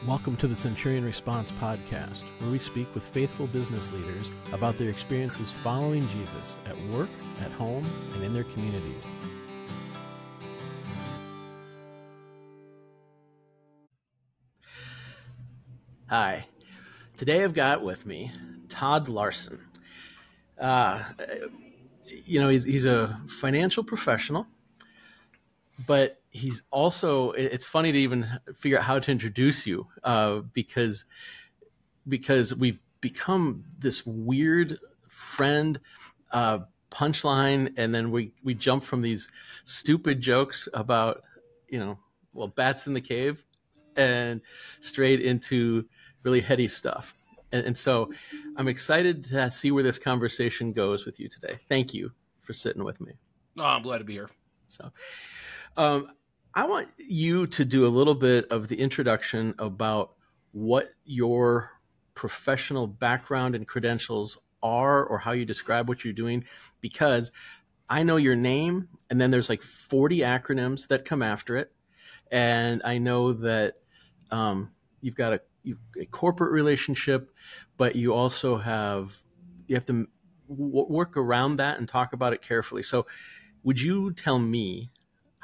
Welcome to the Centurion Response Podcast, where we speak with faithful business leaders about their experiences following Jesus at work, at home, and in their communities. Hi. Today I've got with me Todd Larson. He's a financial professional, but he's also, it's funny to even figure out how to introduce you because we've become this weird friend punchline, and then we jump from these stupid jokes about, bats in the cave and straight into really heady stuff. And so I'm excited to see where this conversation goes with you today. Thank you for sitting with me. Oh, I'm glad to be here. So I want you to do a little bit of the introduction about what your professional background and credentials are, or how you describe what you're doing, because I know your name, and then there's like 40 acronyms that come after it. And I know that you've got a corporate relationship, but you also have to work around that and talk about it carefully. So would you tell me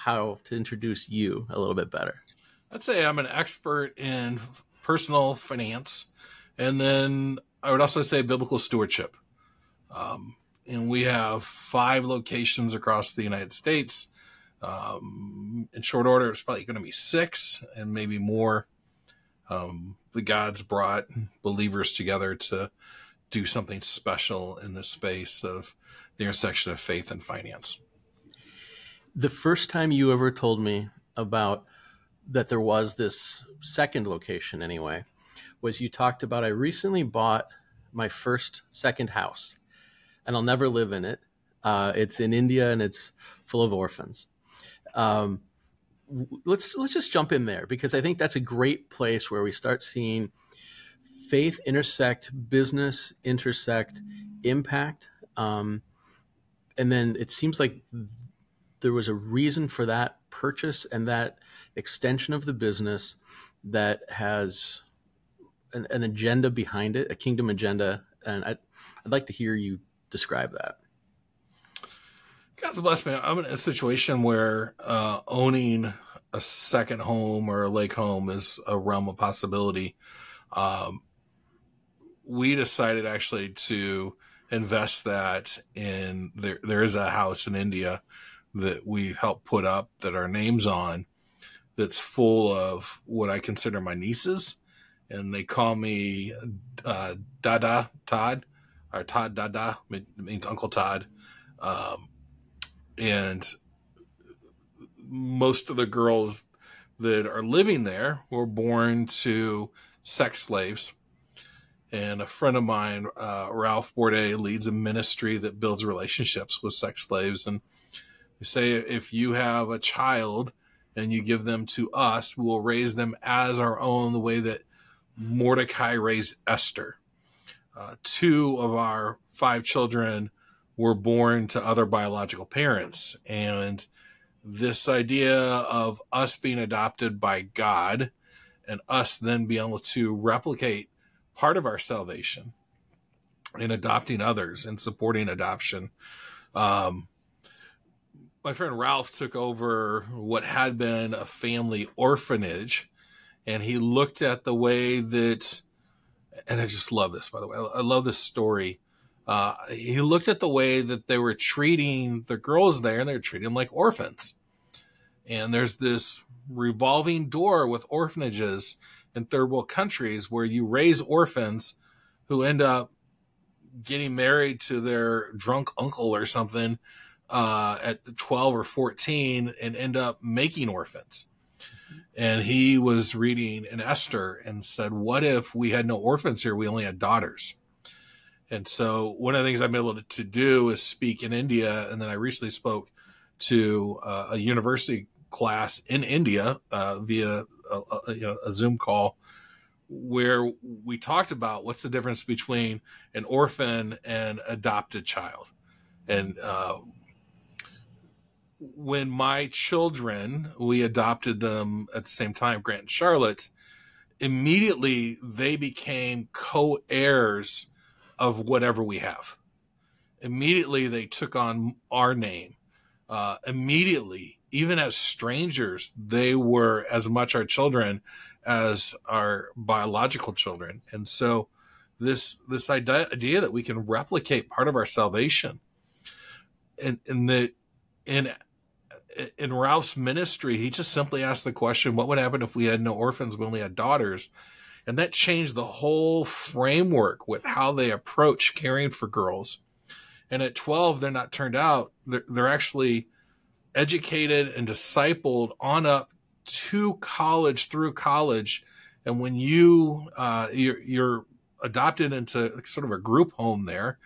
how to introduce you a little bit better? I'd say I'm an expert in personal finance, and then I would also say biblical stewardship. And we have 5 locations across the United States. In short order, it's probably going to be 6 and maybe more. The God's brought believers together to do something special in the space of the intersection of faith and finance. The first time you ever told me about that there was this second location anyway, was you talked about, I recently bought my second house, and I'll never live in it. It's in India, and it's full of orphans. Let's just jump in there, because I think that's a great place where we start seeing faith intersect, business intersect, impact. And then it seems like there was a reason for that purchase and that extension of the business that has an agenda behind it, a kingdom agenda. And I'd like to hear you describe that. God's blessed me. I'm in a situation where owning a second home or a lake home is a realm of possibility. We decided actually to invest that in, there is a house in India that we helped put up that our name's on, that's full of what I consider my nieces. And they call me Dada Todd, or Todd Dada, means Uncle Todd. And most of the girls that are living there were born to sex slaves. And a friend of mine, Ralph Bourdet, leads a ministry that builds relationships with sex slaves. And they say, if you have a child and you give them to us, we will raise them as our own, the way that Mordecai raised Esther. 2 of our 5 children were born to other biological parents. And this idea of us being adopted by God and us then being able to replicate part of our salvation in adopting others and supporting adoption. My friend Ralph took over what had been a family orphanage, and he looked at the way that, and I just love this, by the way, I love this story. He looked at the way that they were treating the girls there, and they were treating them like orphans. And there's this revolving door with orphanages in third world countries where you raise orphans who end up getting married to their drunk uncle or something at 12 or 14 and end up making orphans. And he was reading in Esther and said, what if we had no orphans here? We only had daughters. And so one of the things I've been able to do is speak in India. And then I recently spoke to a university class in India via a Zoom call, where we talked about what's the difference between an orphan and adopted child. And when my children, we adopted them at the same time, Grant and Charlotte, immediately they became co-heirs of whatever we have. Immediately they took on our name. Immediately, even as strangers, they were as much our children as our biological children. And so this idea that we can replicate part of our salvation, and that in Ralph's ministry, he just simply asked the question, what would happen if we had no orphans, we only had daughters? And that changed the whole framework with how they approach caring for girls. And at 12, they're not turned out. They're actually educated and discipled on up to college, through college. And when you're adopted into sort of a group home there,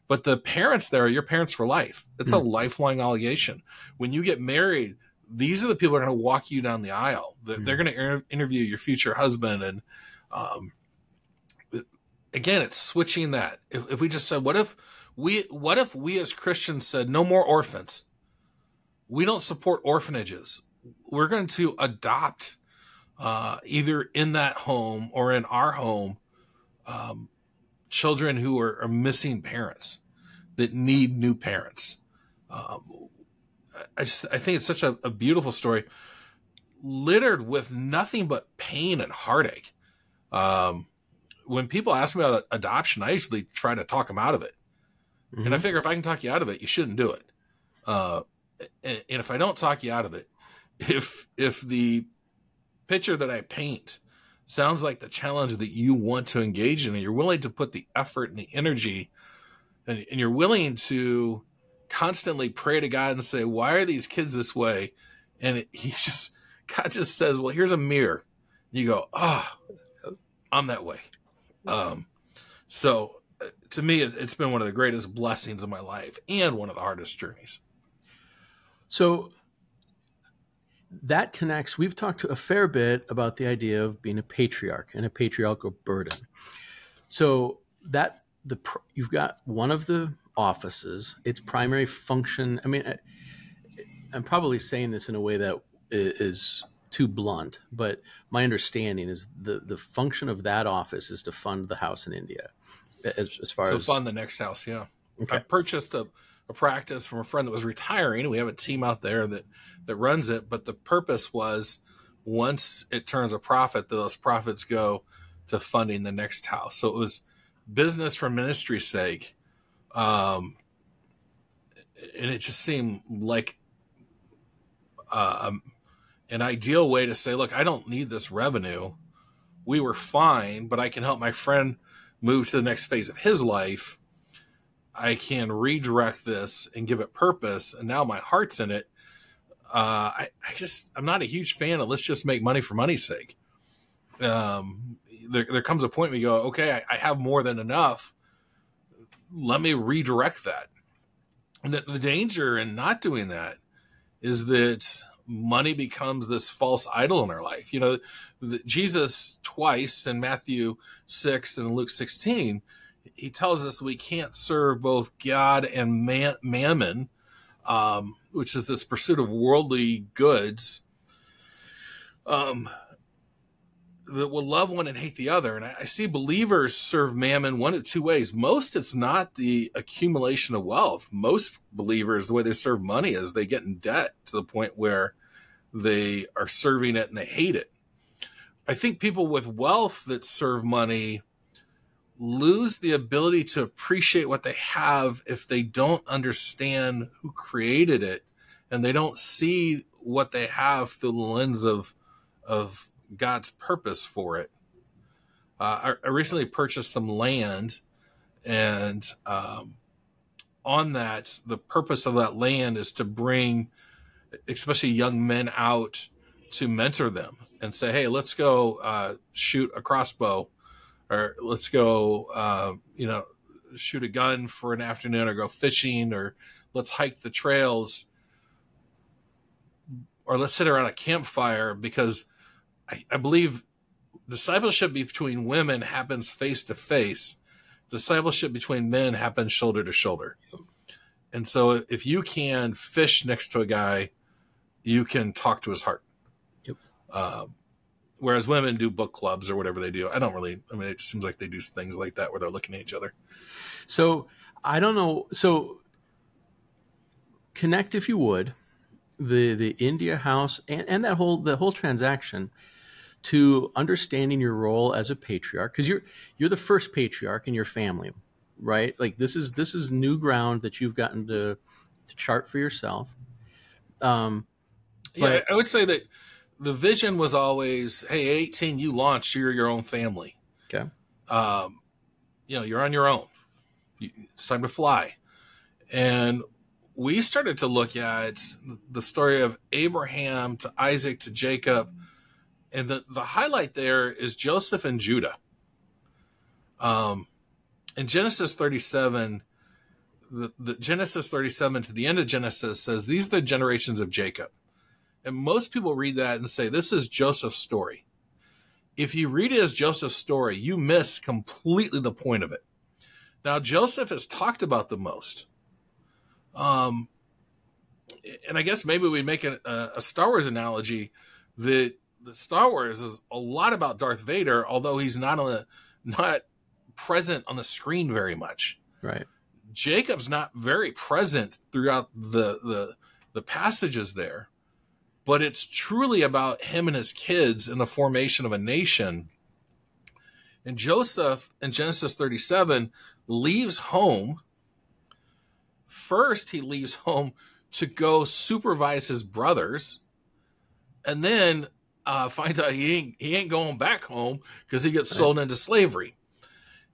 but the parents there are your parents for life. It's a lifelong obligation. When you get married, these are the people who are going to walk you down the aisle. They're going to interview your future husband. And again, it's switching that. If we just said, what if we as Christians said, no more orphans? We don't support orphanages. We're going to adopt either in that home or in our home children who are missing parents that need new parents. I think it's such a beautiful story, littered with nothing but pain and heartache. When people ask me about adoption, I usually try to talk them out of it. Mm-hmm. And I figure if I can talk you out of it, you shouldn't do it. And if I don't talk you out of it, if the picture that I paint sounds like the challenge that you want to engage in, and you're willing to put the effort and the energy, and you're willing to constantly pray to God and say, why are these kids this way? And God just says, well, here's a mirror. You go, I'm that way. So to me, it's been one of the greatest blessings of my life and one of the hardest journeys. So that connects. We've talked a fair bit about the idea of being a patriarch and a patriarchal burden. So you've got one of the offices, its primary function. I mean, I'm probably saying this in a way that is too blunt, but my understanding is the function of that office is to fund the house in India. As far as fund the next house, yeah. Okay. I purchased a practice from a friend that was retiring. We have a team out there that runs it, but the purpose was once it turns a profit, those profits go to funding the next house. So it was business for ministry's sake. And it just seemed like an ideal way to say, look, I don't need this revenue. We were fine, but I can help my friend move to the next phase of his life. I can redirect this and give it purpose. And now my heart's in it. I'm not a huge fan of let's just make money for money's sake. There comes a point where you go, okay, I have more than enough. Let me redirect that. And the danger in not doing that is that money becomes this false idol in our life. You know, Jesus twice in Matthew 6 and Luke 16, he tells us we can't serve both God and mammon, which is this pursuit of worldly goods, that will love one and hate the other. And I see believers serve mammon one of two ways. Most, it's not the accumulation of wealth. Most believers, the way they serve money is they get in debt to the point where they are serving it and they hate it. I think people with wealth that serve money lose the ability to appreciate what they have if they don't understand who created it, and they don't see what they have through the lens of God's purpose for it. I recently purchased some land, and on that, the purpose of that land is to bring especially young men out to mentor them and say, hey, let's go shoot a crossbow, or let's go, shoot a gun for an afternoon, or go fishing, or let's hike the trails, or let's sit around a campfire, because I believe discipleship between women happens face to face. Discipleship between men happens shoulder to shoulder. And so if you can fish next to a guy, you can talk to his heart. Yep. Whereas women do book clubs or whatever they do. I don't really, I mean, it seems like they do things like that where they're looking at each other. So I don't know. So connect, if you would, the India house and the whole transaction to understanding your role as a patriarch, because you're the first patriarch in your family, right? Like this is new ground that you've gotten to chart for yourself. Yeah, But I would say that the vision was always, hey, 18, you launch, you're your own family. okay, You're on your own. It's time to fly. And we started to look at the story of Abraham to Isaac to Jacob. And the highlight there is Joseph and Judah. In Genesis 37, the Genesis 37 to the end of Genesis says, these are the generations of Jacob. And most people read that and say, this is Joseph's story. If you read it as Joseph's story, you miss completely the point of it. Now, Joseph is talked about the most. And I guess maybe we make a Star Wars analogy that the Star Wars is a lot about Darth Vader, although he's not present on the screen very much. right. Jacob's not very present throughout the passages there, but it's truly about him and his kids and the formation of a nation. And Joseph in Genesis 37 leaves home. First, he leaves home to go supervise his brothers, and then finds out he ain't going back home because he gets sold into slavery.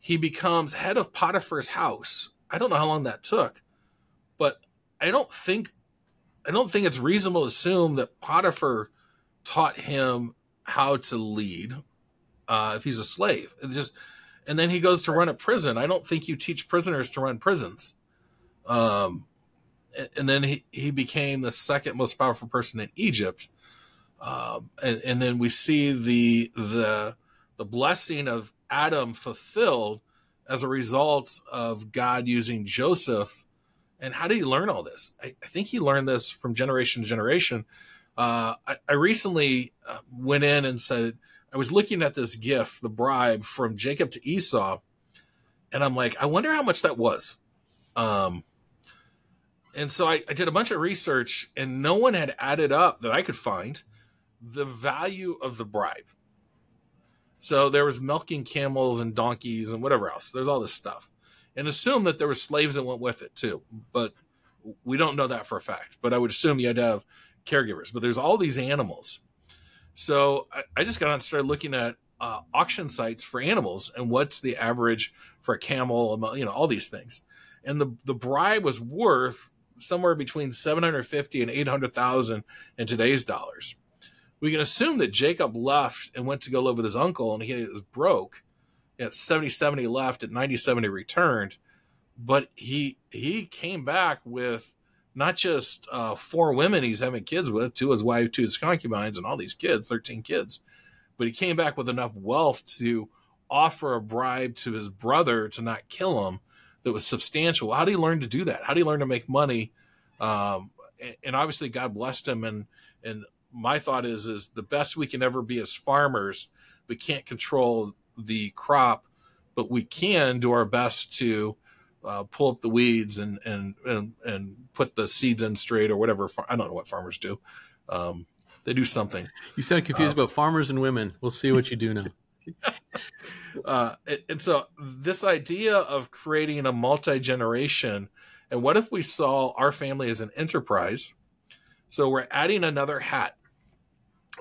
He becomes head of Potiphar's house. I don't know how long that took, but I don't think it's reasonable to assume that Potiphar taught him how to lead if he's a slave. And then he goes to run a prison. I don't think you teach prisoners to run prisons. And then he became the second most powerful person in Egypt. And then we see the blessing of Adam fulfilled as a result of God using Joseph. And how did he learn all this? I think he learned this from generation to generation. I recently went in and said, I was looking at this gift, the bribe from Jacob to Esau, and I'm like, I wonder how much that was. And so I did a bunch of research, and no one had added up that I could find the value of the bribe. So there was milking camels and donkeys and whatever else. There's all this stuff. And assume that there were slaves that went with it too. But we don't know that for a fact. But I would assume you had to have caregivers. But there's all these animals. So I just got on and started looking at auction sites for animals and what's the average for a camel, all these things. And the bribe was worth somewhere between 750 and 800,000 in today's dollars. We can assume that Jacob left and went to go live with his uncle, and he was broke. At 77 he left, at 97 he returned, but he came back with not just 4 women he's having kids with, 2 his wife, 2 his concubines, and all these kids, 13 kids, but he came back with enough wealth to offer a bribe to his brother to not kill him that was substantial. How did he learn to do that? How did he learn to make money? And obviously God blessed him, and my thought is the best we can ever be as farmers. We can't control the crop, but we can do our best to pull up the weeds and put the seeds in straight or whatever. I don't know what farmers do. They do something. You sound confused about farmers and women. We'll see what you do now. And so this idea of creating a multi-generation, and what if we saw our family as an enterprise? So we're adding another hat.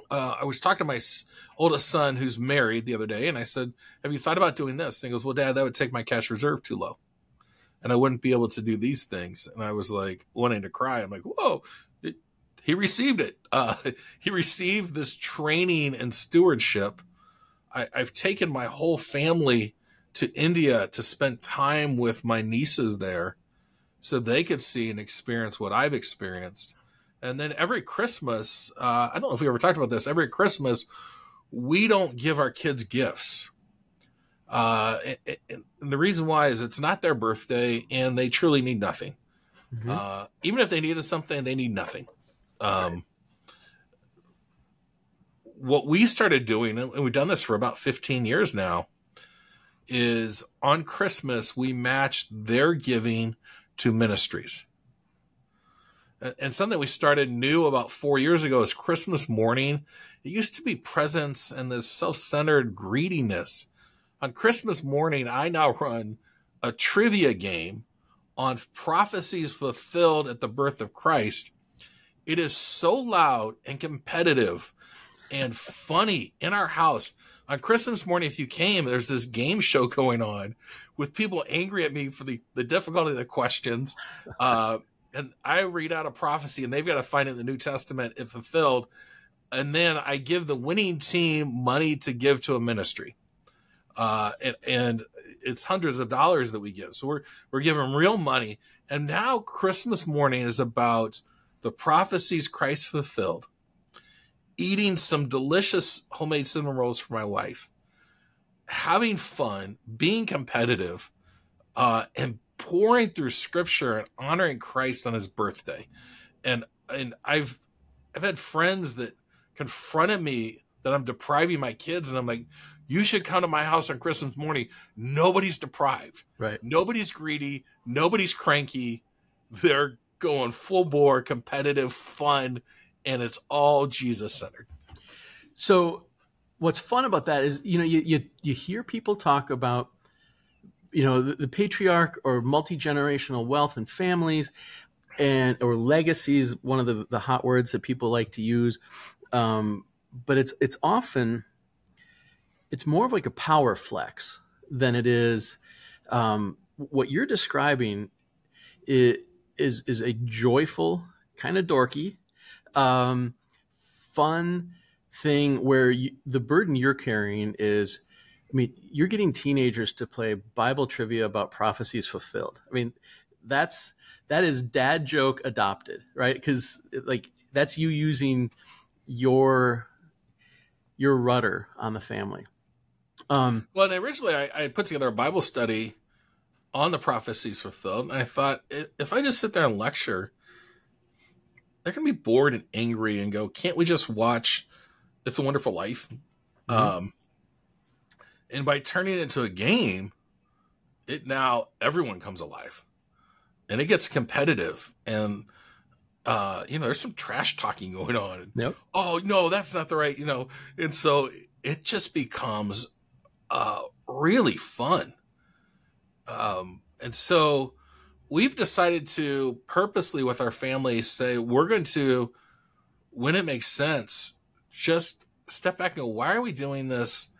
I was talking to my oldest son who's married the other day, and I said, have you thought about doing this? And he goes, well, Dad, that would take my cash reserve too low, and I wouldn't be able to do these things. And I was like wanting to cry. I'm like, whoa, he received it. He received this training and stewardship. I've taken my whole family to India to spend time with my nieces there so they could see and experience what I've experienced. And then every Christmas, I don't know if we ever talked about this, every Christmas, we don't give our kids gifts. And the reason why is it's not their birthday and they truly need nothing. Mm-hmm. Even if they needed something, they need nothing. Right. what we started doing, and we've done this for about 15 years now, is on Christmas, we match their giving to ministries. And something we started new about 4 years ago is Christmas morning. It used to be presents and this self-centered greediness. On Christmas morning, I now run a trivia game on prophecies fulfilled at the birth of Christ. It is so loud and competitive and funny in our house. On Christmas morning, if you came, there's this game show going on with people angry at me for the difficulty of the questions. And I read out a prophecy, and they've got to find it in the New Testament if fulfilled. And then I give the winning team money to give to a ministry. And it's hundreds of dollars that we give. So we're giving real money. And now Christmas morning is about the prophecies Christ fulfilled, eating some delicious homemade cinnamon rolls for my wife, having fun, being competitive, and pouring through scripture and honoring Christ on his birthday. And I've had friends that confronted me that I'm depriving my kids. And I'm like, you should come to my house on Christmas morning. Nobody's deprived. Right. Nobody's greedy. Nobody's cranky. They're going full bore, competitive, fun, and it's all Jesus centered. So what's fun about that is, you hear people talk about, the patriarch or multi-generational wealth and families or legacies, one of the hot words that people like to use. But it's often, it's more of like a power flex than it is. What you're describing is a joyful, kind of dorky, fun thing where the burden you're carrying is, you're getting teenagers to play Bible trivia about prophecies fulfilled. That is dad joke adopted, right? Because that's you using your rudder on the family. Well, and originally I put together a Bible study on the prophecies fulfilled, and I thought, if I just sit there and lecture, they're going to be bored and angry and go, can't we just watch It's a Wonderful Life? Mm-hmm. And by turning it into a game, everyone comes alive. And it gets competitive. And, there's some trash talking going on. Yep. Oh, no, that's not the right, And so it just becomes really fun. And so we've decided to purposely with our family say, we're going to, when it makes sense, just step back and go, why are we doing this?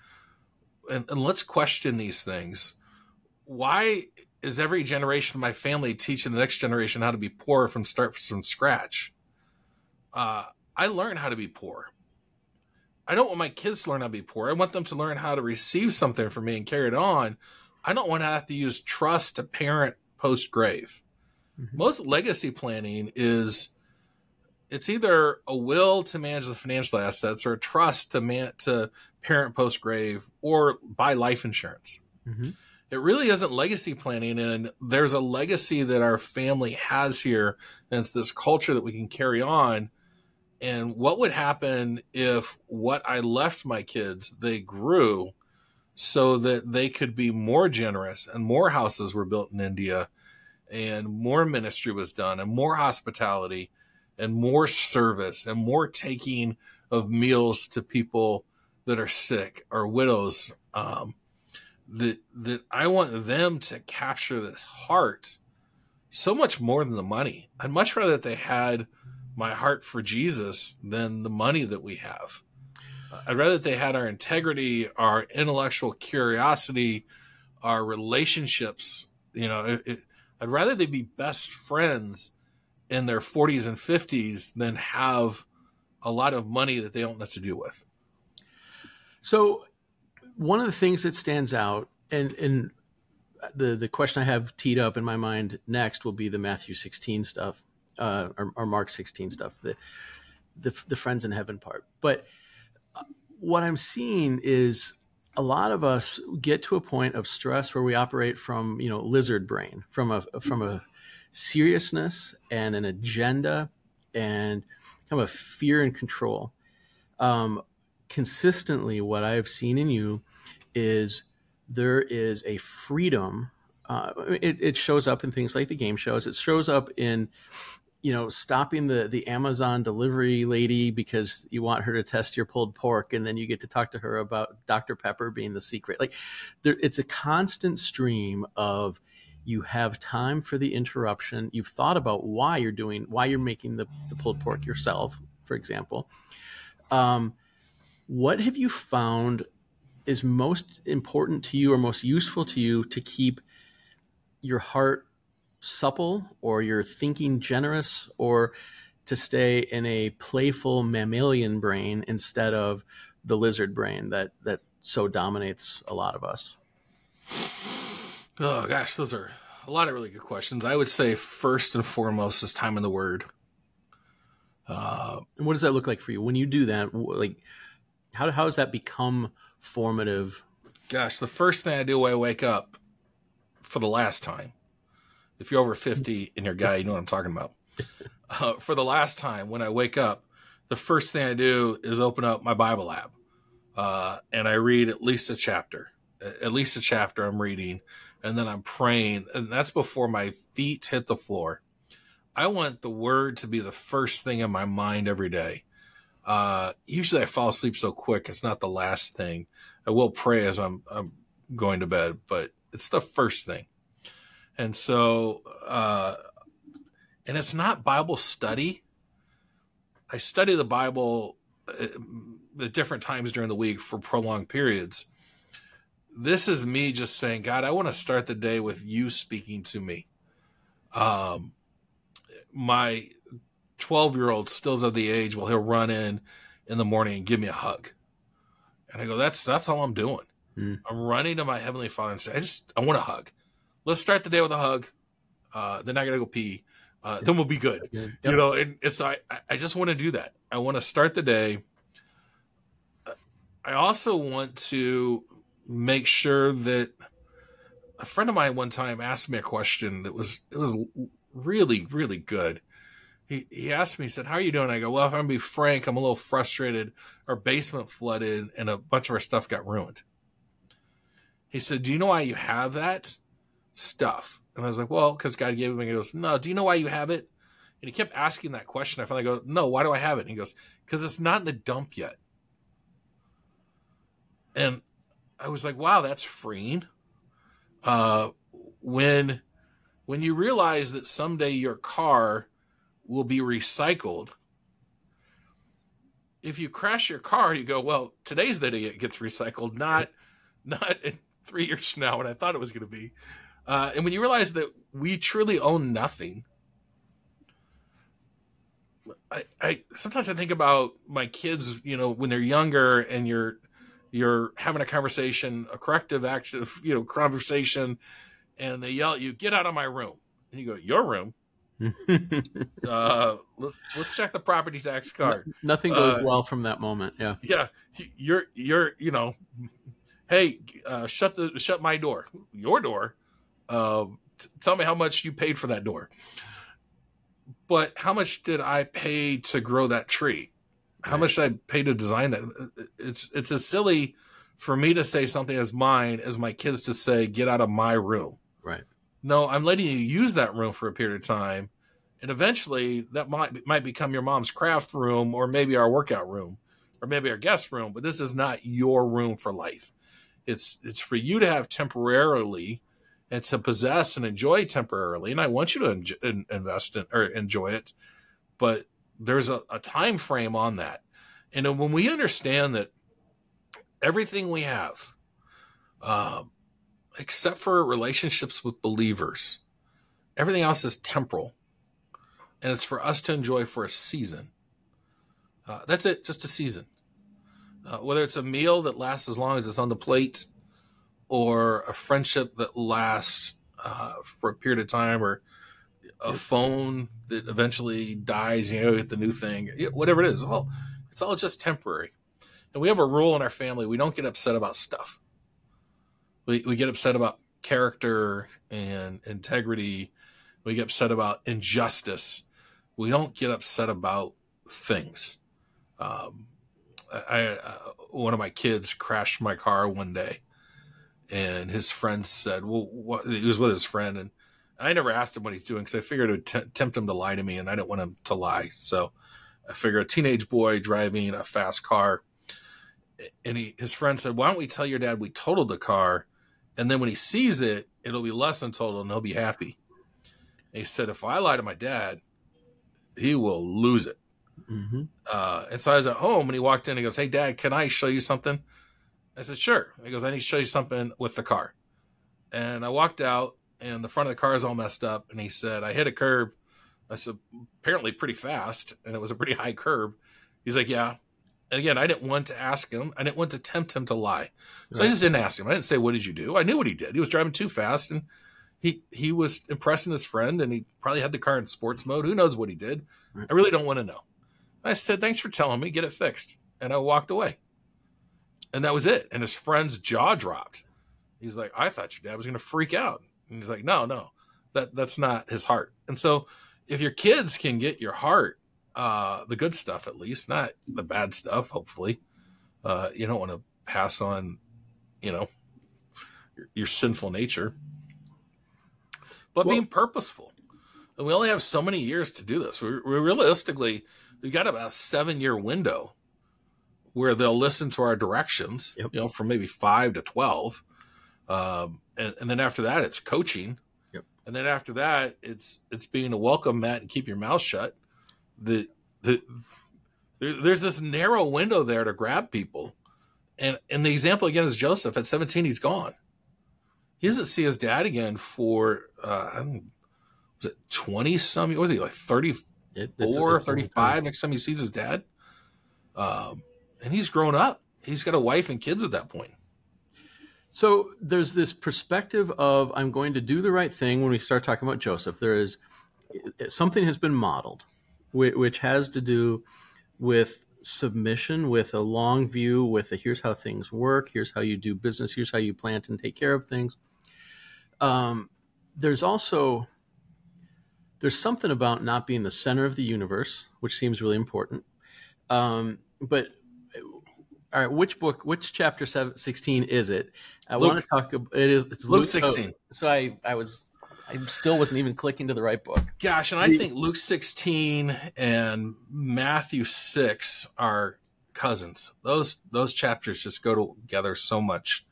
And let's question these things. Why is every generation of my family teaching the next generation how to be poor from scratch? I learned how to be poor. I don't want my kids to learn how to be poor. I want them to learn how to receive something from me and carry it on. I don't want to have to use trust to parent post-grave. Mm-hmm. Most legacy planning it's either a will to manage the financial assets or a trust to parent post-grave or buy life insurance. Mm-hmm. It really isn't legacy planning, and there's a legacy that our family has here, and it's this culture that we can carry on. And what would happen if what I left my kids, they grew so that they could be more generous, and more houses were built in India, and more ministry was done, and more hospitality, and more service, and more taking of meals to people that are sick or widows. That I want them to capture this heart so much more than the money. I'd much rather that they had my heart for Jesus than the money that we have. I'd rather that they had our integrity, our intellectual curiosity, our relationships. I'd rather they be best friends in their 40s and 50s than have a lot of money that they don't know what to do with. So one of the things that stands out, and the question I have teed up in my mind next will be the Matthew 16 stuff, or Mark 16 stuff, the friends in heaven part. But what I'm seeing is a lot of us get to a point of stress where we operate from, lizard brain, from a seriousness and an agenda and kind of a fear and control. consistently what I've seen in you is there is a freedom. It shows up in things like the game shows. It shows up in, stopping the Amazon delivery lady because you want her to test your pulled pork, and then you get to talk to her about Dr. Pepper being the secret. Like, it's a constant stream of, you have time for the interruption. You've thought about why you're making the pulled pork yourself, for example. What have you found is most important to you or most useful to you to keep your heart supple, or your thinking generous, or to stay in a playful mammalian brain instead of the lizard brain that so dominates a lot of us? Oh gosh, those are a lot of really good questions. I would say first and foremost is time in the Word. And what does that look like for you when you do that? Like, how does that become formative? Gosh, the first thing I do when I wake up, for the last time, if you're over 50 and you're a guy, you know what I'm talking about. For the last time, when I wake up, the first thing I do is open up my Bible app, and I read at least a chapter. At least a chapter I'm reading, and then I'm praying, and that's before my feet hit the floor. I want the Word to be the first thing in my mind every day. Usually I fall asleep so quick, it's not the last thing. I will pray as I'm going to bed, but it's the first thing. And so, and it's not Bible study. I study the Bible at different times during the week for prolonged periods. This is me just saying, God, I want to start the day with you speaking to me. My 12-year-old still's of the age, well, he'll run in the morning and give me a hug. And I go, that's all I'm doing. I'm running to my Heavenly Father and say, I want a hug. Let's start the day with a hug. Then I got to go pee. Then we'll be good. Yep. And it's, I just want to do that. I want to start the day. I also want to make sure that a friend of mine one time asked me a question that was really, really good. He asked me, he said, how are you doing? I go, well, if I'm going to be frank, I'm a little frustrated. Our basement flooded and a bunch of our stuff got ruined. He said, do you know why you have that stuff? And I was like, well, because God gave it me. He goes, no, do you know why you have it? And he kept asking that question. I finally go, no, why do I have it? And he goes, because it's not in the dump yet. And I was like, wow, that's freeing. When you realize that someday your car will be recycled, if you crash your car, you go, well, today's the day it gets recycled, not in 3 years from now when I thought it was going to be. And when you realize that we truly own nothing, I sometimes I think about my kids, when they're younger and you're having a conversation, a corrective action, conversation, and they yell at you, get out of my room. And you go, your room? Let's check the property tax card. Nothing goes well from that moment. Yeah. Yeah. You're hey, shut my door. Your door. Tell me how much you paid for that door. But how much did I pay to grow that tree? How much did I pay to design that? It's as silly for me to say something as mine as my kids to say, get out of my room. Right. No, I'm letting you use that room for a period of time. And eventually that might become your mom's craft room, or maybe our workout room, or maybe our guest room. But this is not your room for life. It's for you to have temporarily and to possess and enjoy temporarily. And I want you to invest in or enjoy it. But there's a time frame on that. And when we understand that everything we have, except for relationships with believers, everything else is temporal. And it's for us to enjoy for a season. That's it, just a season. Whether it's a meal that lasts as long as it's on the plate, or a friendship that lasts for a period of time, or a phone that eventually dies, get the new thing, whatever it is. Well, it's all just temporary. And we have a rule in our family: we don't get upset about stuff. We get upset about character and integrity. We get upset about injustice. We don't get upset about things. one of my kids crashed my car one day, and his friend said, well, he was with his friend, and I never asked him what he's doing because I figured it would tempt him to lie to me, and I didn't want him to lie. So I figured a teenage boy driving a fast car, and his friend said, why don't we tell your dad we totaled the car, and then when he sees it, it'll be less than total, and he'll be happy. And he said, if I lie to my dad, he will lose it. Mm-hmm. And so I was at home, and he walked in and he goes, hey, Dad, can I show you something? I said, sure. He goes, I need to show you something with the car. And I walked out, and the front of the car is all messed up. And he said, I hit a curb. I said, apparently pretty fast, and it was a pretty high curb. He's like, yeah. And again, I didn't want to ask him. I didn't want to tempt him to lie. So right. I just didn't ask him. I didn't say, what did you do? I knew what he did. He was driving too fast, and he was impressing his friend, and he probably had the car in sports mode. Who knows what he did? Right. I really don't want to know. I said, thanks for telling me. Get it fixed. And I walked away. And that was it. And his friend's jaw dropped. He's like, I thought your dad was going to freak out. And he's like, no, that's not his heart. And so if your kids can get your heart, the good stuff at least, not the bad stuff, hopefully, you don't want to pass on, your sinful nature. But being purposeful. And we only have so many years to do this. We're realistically, we've got about a 7-year window where they'll listen to our directions, yep. From maybe 5 to 12. And then after that, it's coaching. Yep. And then after that, it's being a welcome mat and keep your mouth shut. There's this narrow window there to grab people. And the example again is Joseph. At 17, he's gone. He doesn't see his dad again for, was it 20 some? What was he, like 34, 35 next time he sees his dad? And he's grown up. He's got a wife and kids at that point. So there's this perspective of I'm going to do the right thing when we start talking about Joseph. There is something has been modeled, which has to do with submission, with a long view, with a here's how things work, here's how you do business, here's how you plant and take care of things. There's something about not being the center of the universe, which seems really important. But all right, which chapter 16 is it? I want to talk about it's Luke 16. So I still wasn't even clicking to the right book. Gosh, and I think Luke 16 and Matthew 6 are cousins. Those chapters just go together so much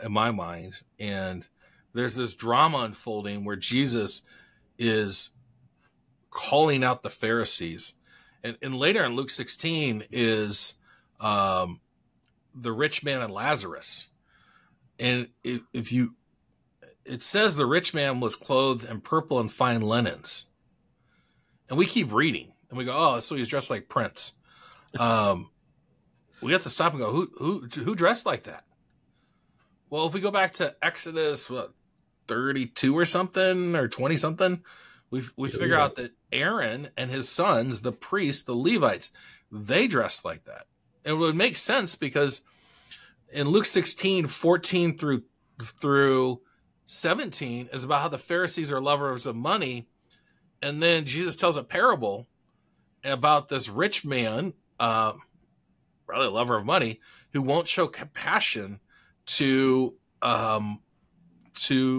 in my mind. And there's this drama unfolding where Jesus is calling out the Pharisees. And later in Luke 16 is the rich man and Lazarus. And it says the rich man was clothed in purple and fine linens. And we keep reading and we go, oh, so he's dressed like Prince. We have to stop and go, who dressed like that? Well, if we go back to Exodus 32 or something, or 20 something, we figure out that Aaron and his sons, the priests, the Levites, they dressed like that. And it would make sense because in Luke 16, 14 through 17 is about how the Pharisees are lovers of money. And then Jesus tells a parable about this rich man, probably a lover of money, who won't show compassion to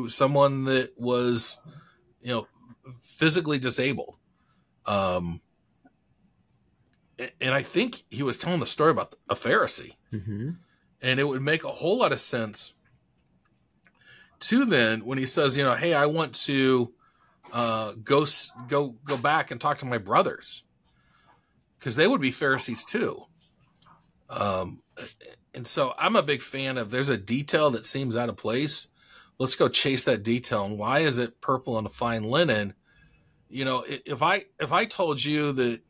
someone that was, physically disabled. And I think he was telling the story about a Pharisee. Mm-hmm. And it would make a whole lot of sense to then when he says, hey, I want to go back and talk to my brothers, because they would be Pharisees too. And so I'm a big fan of, there's a detail that seems out of place. Let's go chase that detail. And why is it purple and a fine linen? If I told you that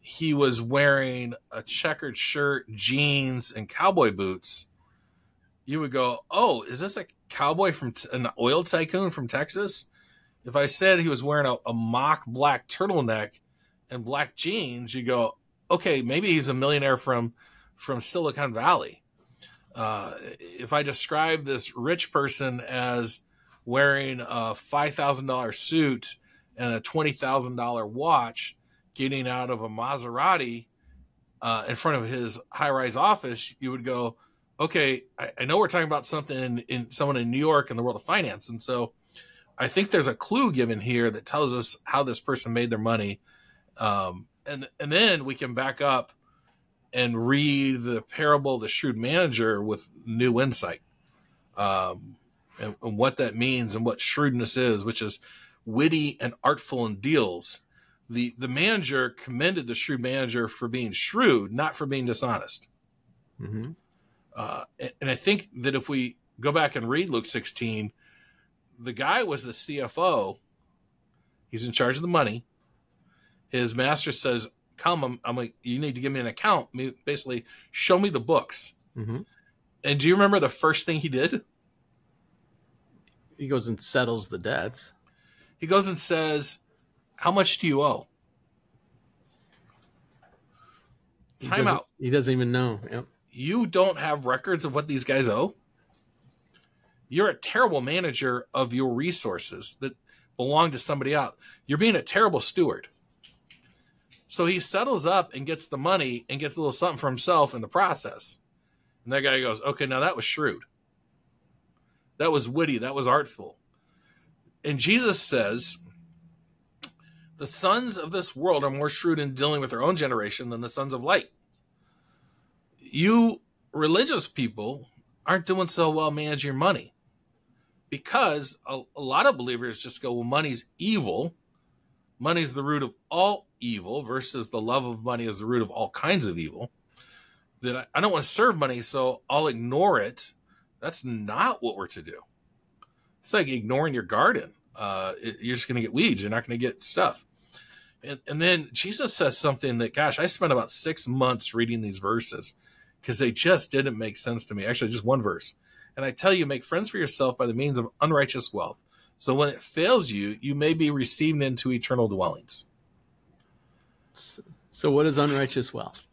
he was wearing a checkered shirt, jeans, and cowboy boots, you would go, oh, is this a cowboy from an oil tycoon from Texas? If I said he was wearing a mock black turtleneck and black jeans, you go, okay, maybe he's a millionaire from Silicon Valley. If I describe this rich person as wearing a $5,000 suit and a $20,000 watch, getting out of a Maserati, in front of his high-rise office, you would go, okay, I know we're talking about something in someone in New York in the world of finance. And so I think there's a clue given here that tells us how this person made their money. And then we can back up and read the parable of the shrewd manager with new insight, and what that means and what shrewdness is, which is witty and artful in deals. The manager commended the shrewd manager for being shrewd, not for being dishonest. Mm-hmm. And I think that if we go back and read Luke 16, the guy was the CFO. He's in charge of the money. His master says, come, I'm like, you need to give me an account. Basically, show me the books. Mm-hmm. And do you remember the first thing he did? He goes and settles the debts. He goes and says, how much do you owe? Time out. He doesn't even know. Yep. You don't have records of what these guys owe? You're a terrible manager of your resources that belong to somebody else. You're being a terrible steward. So he settles up and gets the money and gets a little something for himself in the process. And that guy goes, okay, now that was shrewd. That was witty. That was artful. And Jesus says, the sons of this world are more shrewd in dealing with their own generation than the sons of light. You religious people aren't doing so well managing your money, because a lot of believers just go, well, money's evil. Money's the root of all evil, versus the love of money is the root of all kinds of evil. That I don't want to serve money, so I'll ignore it. That's not what we're to do. It's like ignoring your garden. You're just going to get weeds. You're not going to get stuff. And then Jesus says something that, gosh, I spent about 6 months reading these verses because they just didn't make sense to me. Actually, just one verse. And I tell you, make friends for yourself by the means of unrighteous wealth. So when it fails you, you may be received into eternal dwellings. So what is unrighteous wealth?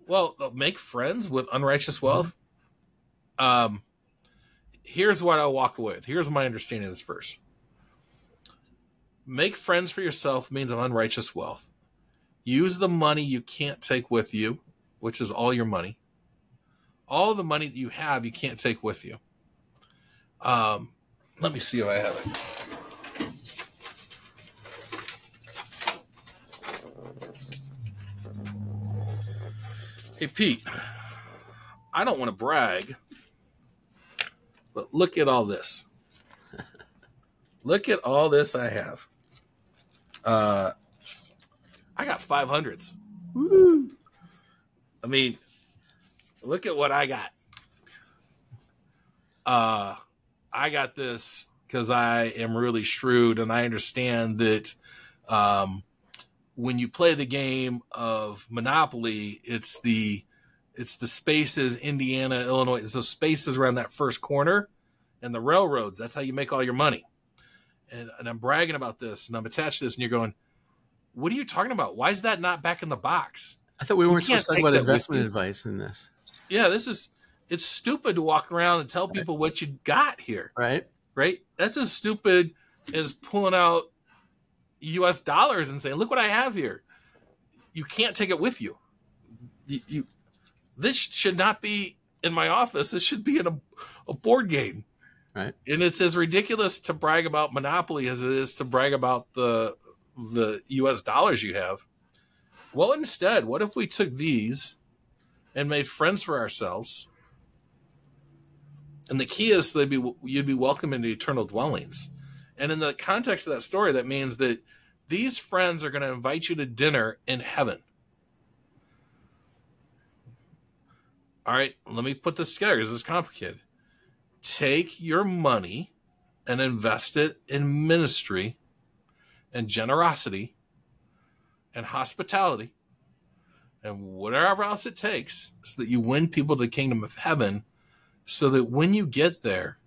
Well, make friends with unrighteous wealth. Here's what I'll walk away with. Here's my understanding of this verse. Make friends for yourself means of unrighteous wealth. Use the money you can't take with you, which is all your money. All the money that you have, you can't take with you. Let me see if I have it. Hey, Pete, I don't want to brag, but look at all this. Look at all this I have. I got 500s. Woo. I mean, look at what I got. I got this because I am really shrewd, and I understand that when you play the game of Monopoly, it's the spaces, Indiana, Illinois. It's the spaces around that first corner and the railroads. That's how you make all your money. And I'm bragging about this, and I'm attached to this, and you're going, what are you talking about? Why is that not back in the box? I thought we weren't supposed to talk about investment advice in this. Yeah, it's stupid to walk around and tell people what you got here. Right. That's as stupid as pulling out US dollars and saying, look what I have here. You can't take it with you. This should not be in my office. This should be in a board game. Right. And it's as ridiculous to brag about Monopoly as it is to brag about the US dollars you have. Well, instead, what if we took these and made friends for ourselves? And the key is you'd be welcome into eternal dwellings. And in the context of that story, that means that these friends are going to invite you to dinner in heaven. All right, let me put this together because it's complicated. Take your money and invest it in ministry and generosity and hospitality and whatever else it takes so that you win people to the kingdom of heaven, so that when you get there,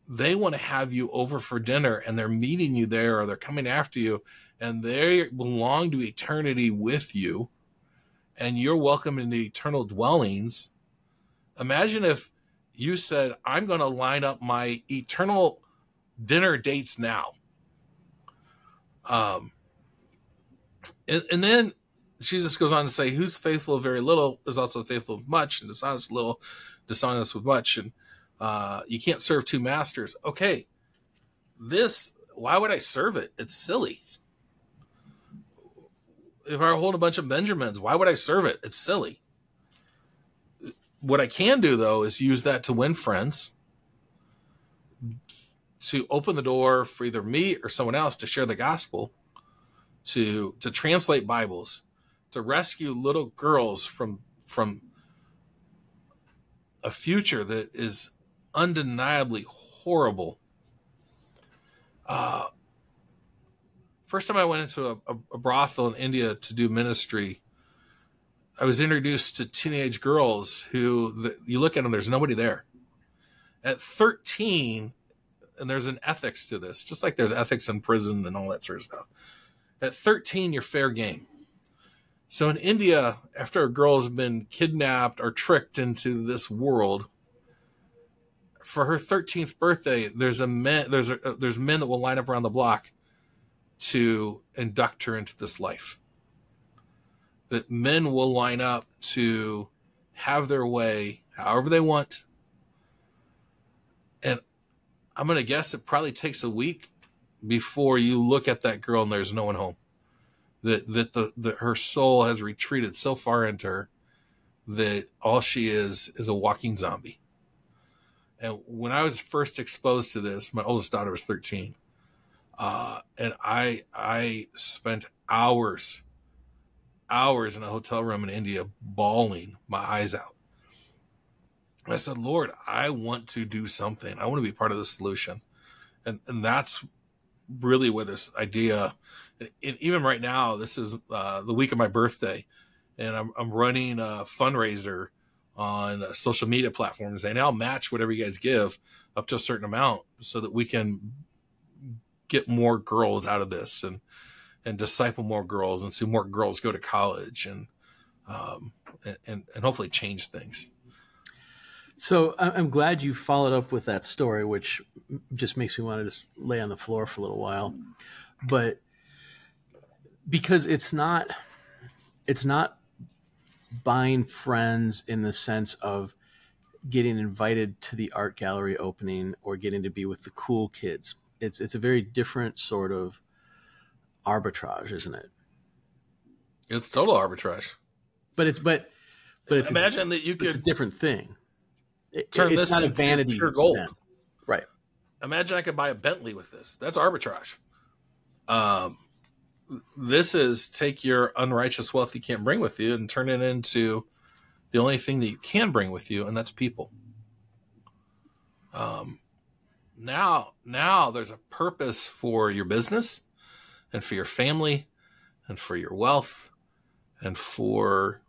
they want to have you over for dinner and they're meeting you there, or they're coming after you and they belong to eternity with you, and you're welcome into eternal dwellings. Imagine if you said, I'm going to line up my eternal dinner dates now. And then Jesus goes on to say, who's faithful of very little is also faithful of much, and dishonest little, dishonest with much. And you can't serve two masters. Okay, why would I serve it? It's silly. If I hold a bunch of Benjamins, why would I serve it? It's silly. What I can do, though, is use that to win friends, to open the door for either me or someone else to share the gospel, to translate Bibles, to rescue little girls from a future that is undeniably horrible. First time I went into a brothel in India to do ministry, I was introduced to teenage girls who, you look at them, there's nobody there. At 13, and there's an ethics to this, just like there's ethics in prison and all that sort of stuff. At 13, you're fair game. So in India, after a girl has been kidnapped or tricked into this world, for her 13th birthday, there's men that will line up around the block to induct her into this life. That men will line up to have their way however they want. And I'm going to guess it probably takes a week before you look at that girl and there's no one home. That her soul has retreated so far into her that all she is a walking zombie. And when I was first exposed to this, my oldest daughter was 13. And I spent hours in a hotel room in India bawling my eyes out. I said, Lord, I want to do something. I want to be part of the solution. And that's really where this idea, and even right now, this is the week of my birthday, and I'm running a fundraiser on social media platforms, and I'll match whatever you guys give up to a certain amount so that we can get more girls out of this and disciple more girls and see more girls go to college and hopefully change things. So I'm glad you followed up with that story, which just makes me want to just lay on the floor for a little while. But because it's not buying friends in the sense of getting invited to the art gallery opening or getting to be with the cool kids. It's a very different sort of arbitrage, isn't it? It's total arbitrage. But it's imagine that you could. It's a different thing. Turn it's this not into a vanity pure gold. Spend. Right. Imagine I could buy a Bentley with this. That's arbitrage. This is take your unrighteous wealth you can't bring with you and turn it into the only thing that you can bring with you, and that's people. Now there's a purpose for your business and for your family and for your wealth and for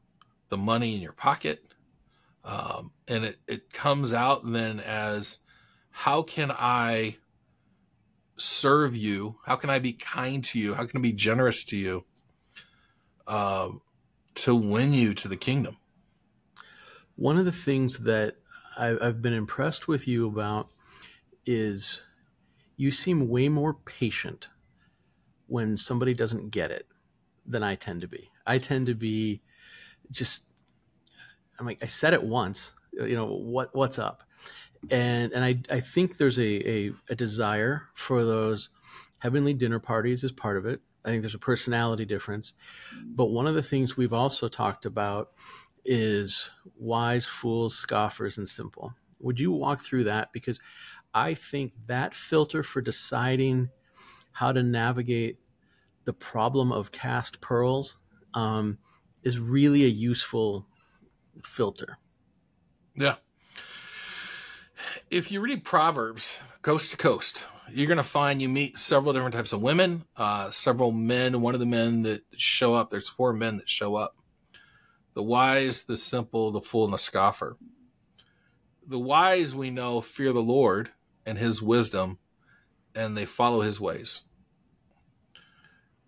the money in your pocket. And it comes out then as, how can I serve you? How can I be kind to you? How can I be generous to you to win you to the kingdom? One of the things that I've been impressed with you about is you seem way more patient when somebody doesn't get it than I tend to be. I tend to be just, I'm like, I said it once, what's up? And I think there's a desire for those heavenly dinner parties as part of it. I think there's a personality difference. But one of the things we've also talked about is wise, fools, scoffers, and simple. Would you walk through that? Because I think that filter for deciding how to navigate the problem of cast pearls is really a useful filter. Yeah. If you read Proverbs coast to coast, you're going to find you meet several different types of women, several men. One of the men that show up, there's 4 men that show up. The wise, the simple, the fool, and the scoffer. The wise, we know, fear the Lord and his wisdom, and they follow his ways.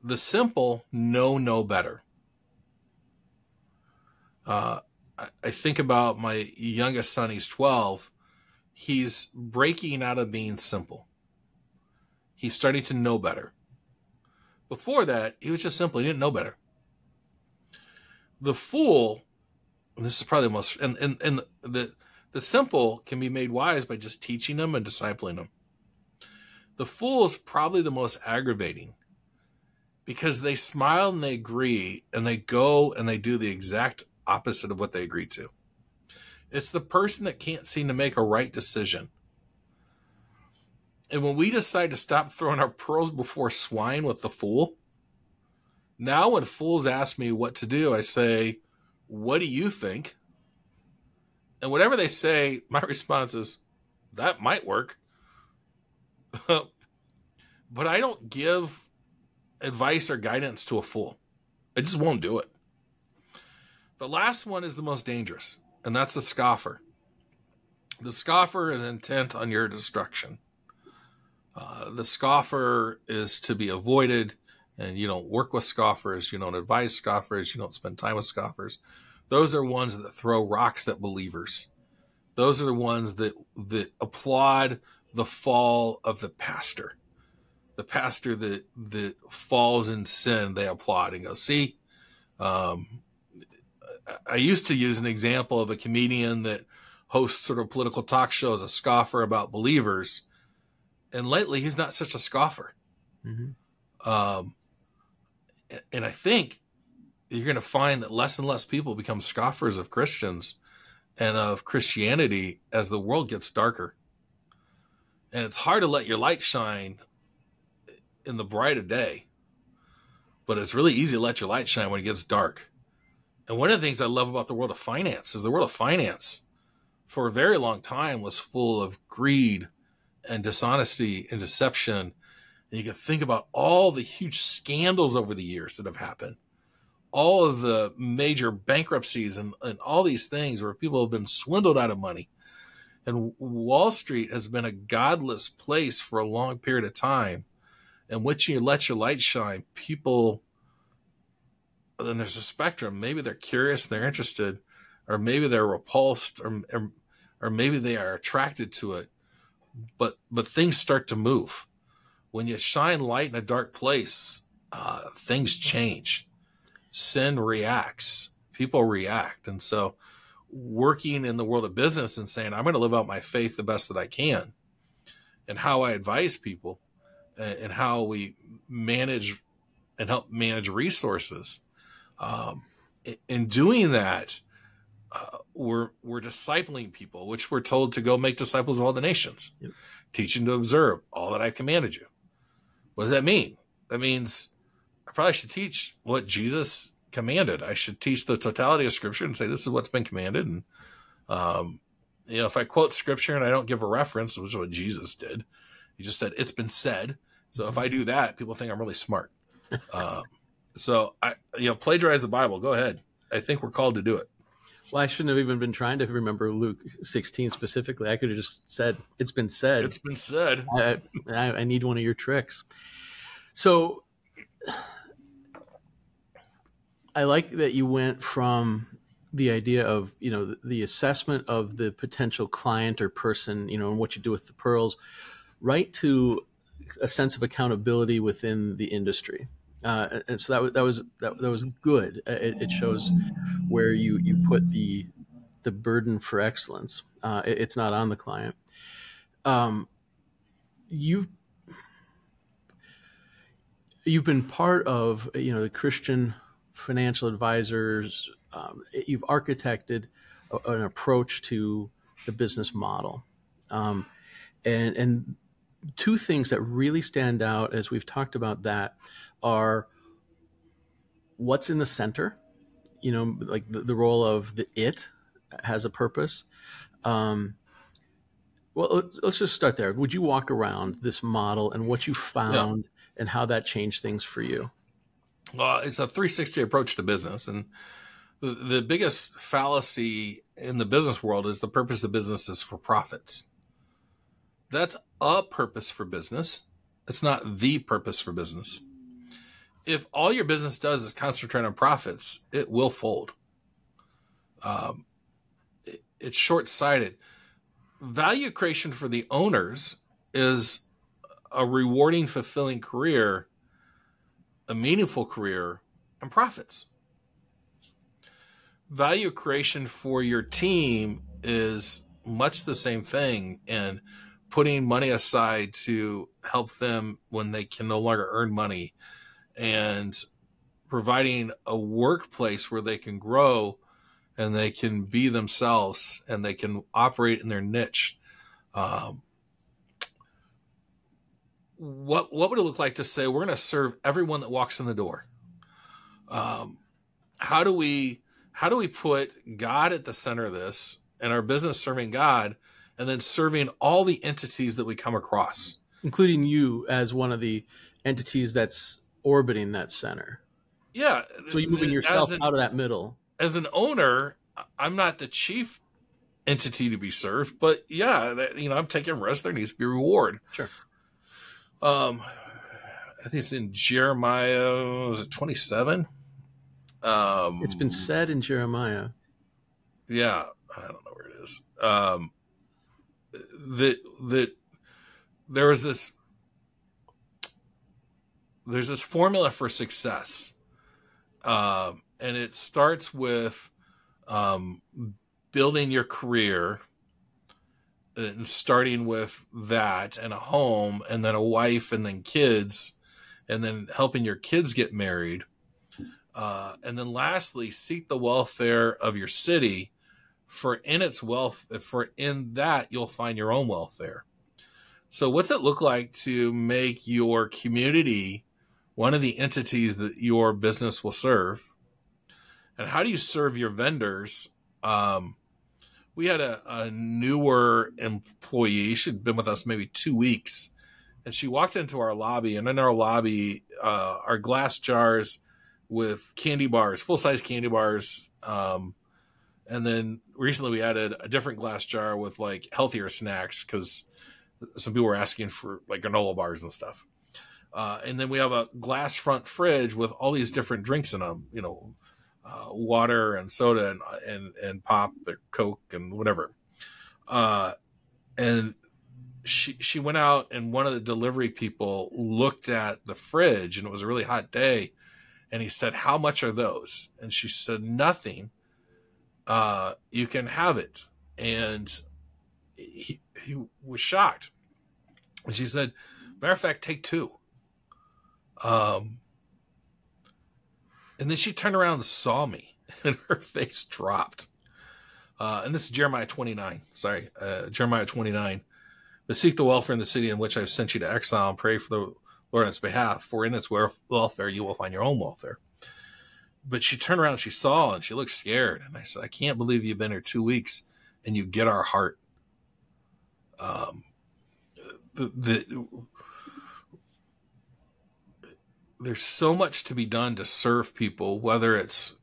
The simple know no better. I think about my youngest son, he's 12. He's breaking out of being simple. He's starting to know better. Before that, he was just simple. He didn't know better. The fool, and this is probably the most, and the simple can be made wise by just teaching them and discipling them. The fool is probably the most aggravating because they smile and they agree and they go and they do the exact opposite of what they agreed to. It's the person that can't seem to make a right decision. And when we decide to stop throwing our pearls before swine with the fool, now when fools ask me what to do, I say, what do you think? And whatever they say, my response is, that might work. But I don't give advice or guidance to a fool. I just won't do it. The last one is the most dangerous, and that's the scoffer. The scoffer is intent on your destruction. The scoffer is to be avoided, and you don't work with scoffers, you don't advise scoffers, you don't spend time with scoffers. Those are ones that throw rocks at believers. Those are the ones that applaud the fall of the pastor. The pastor that falls in sin, they applaud and go, see, I used to use an example of a comedian that hosts sort of political talk shows, a scoffer about believers. And lately, he's not such a scoffer. Mm-hmm. And I think you're going to find that less and less people become scoffers of Christians and of Christianity as the world gets darker. And it's hard to let your light shine in the bright of day, but it's really easy to let your light shine when it gets dark. And one of the things I love about the world of finance is the world of finance for a very long time was full of greed and dishonesty and deception. And you can think about all the huge scandals over the years that have happened, all of the major bankruptcies and all these things where people have been swindled out of money. And Wall Street has been a godless place for a long period of time. And once you let your light shine, people, then there's a spectrum. Maybe they're curious, they're interested, or maybe they're repulsed, or maybe they are attracted to it. But things start to move. When you shine light in a dark place, things change. Sin reacts. People react. And so working in the world of business and saying, I'm going to live out my faith the best that I can, and how I advise people and how we manage and help manage resources. In doing that, we're discipling people, which we're told to go make disciples of all the nations, yep. Teaching to observe all that I commanded you. What does that mean? That means I probably should teach what Jesus commanded. I should teach the totality of Scripture and say, this is what's been commanded. And, if I quote Scripture and I don't give a reference, which is what Jesus did, he just said, it's been said. So if I do that, people think I'm really smart. So plagiarize the Bible. Go ahead. I think we're called to do it. Well, I shouldn't have even been trying to remember Luke 16 specifically. I could have just said, it's been said. It's been said. I need one of your tricks. So I like that you went from the idea of, the assessment of the potential client or person, and what you do with the pearls, right to a sense of accountability within the industry. And so that was good. It shows where you put the burden for excellence. It's not on the client. You've been part of the Christian financial advisors. You've architected an approach to the business model, and two things that really stand out as we've talked about that are what's in the center, like the role of the it has a purpose. Well, let's just start there. Would you walk around this model and what you found and how that changed things for you? Well, it's a 360 approach to business. And the biggest fallacy in the business world is the purpose of business is for profits. That's a purpose for business. It's not the purpose for business. If all your business does is concentrate on profits, it will fold. It's short-sighted. Value creation for the owners is a rewarding, fulfilling career, a meaningful career, and profits. value creation for your team is much the same thing, and putting money aside to help them when they can no longer earn money, and providing a workplace where they can grow and they can be themselves and they can operate in their niche. What would it look like to say we're going to serve everyone that walks in the door? How do we put God at the center of this, and our business serving God, and then serving all the entities that we come across, including you as one of the entities that's orbiting that center? Yeah. So you're moving yourself out of that middle. As an owner, I'm not the chief entity to be served, but yeah, I'm taking risks. There needs to be reward. Sure. I think it's in Jeremiah, was it 27? It's been said in Jeremiah. Yeah, I don't know where it is. That there was there's this formula for success, and it starts with building your career, and starting with that, and a home, and then a wife, and then kids, and then helping your kids get married. And then lastly, seek the welfare of your city, for in that you'll find your own welfare. So what's it look like to make your community one of the entities that your business will serve? And how do you serve your vendors? We had a newer employee. She'd been with us maybe 2 weeks, and she walked into our lobby, and in our lobby are glass jars with candy bars, full-size candy bars. And then recently we added a different glass jar with like healthier snacks, because some people were asking for like granola bars and stuff. And then we have a glass front fridge with all these different drinks in them, water and soda and pop or Coke and whatever. And she went out, and one of the delivery people looked at the fridge, and it was a really hot day. And he said, "How much are those?" And she said, "Nothing. You can have it." And he was shocked. And she said, "Matter of fact, take 2. And then she turned around and saw me, and her face dropped. And this is Jeremiah 29. Sorry, Jeremiah 29. "But seek the welfare in the city in which I've sent you to exile, and pray for the Lord on its behalf, for in its welfare you will find your own welfare." But she turned around and she saw, and she looked scared. And I said, "I can't believe you've been here 2 weeks and you get our heart." There's so much to be done to serve people, whether it's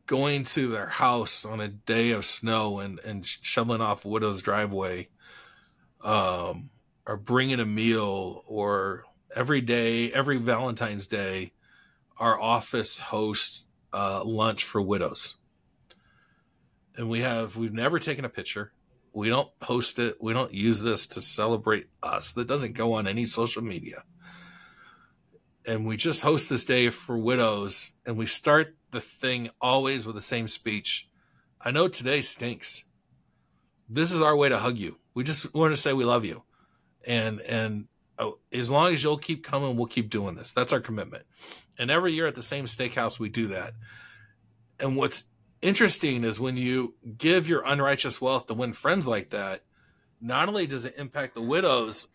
going to their house on a day of snow and shoveling off a widow's driveway, or bringing a meal, or every Valentine's Day, our office hosts lunch for widows. And we've never taken a picture. We don't post it. We don't use this to celebrate us. That doesn't go on any social media. And we just host this day for widows, and we start the thing always with the same speech. "I know today stinks. This is our way to hug you. We just want to say we love you. And as long as you'll keep coming, we'll keep doing this." That's our commitment. And every year at the same steakhouse, we do that. And what's interesting is when you give your unrighteous wealth to win friends like that, not only does it impact the widows.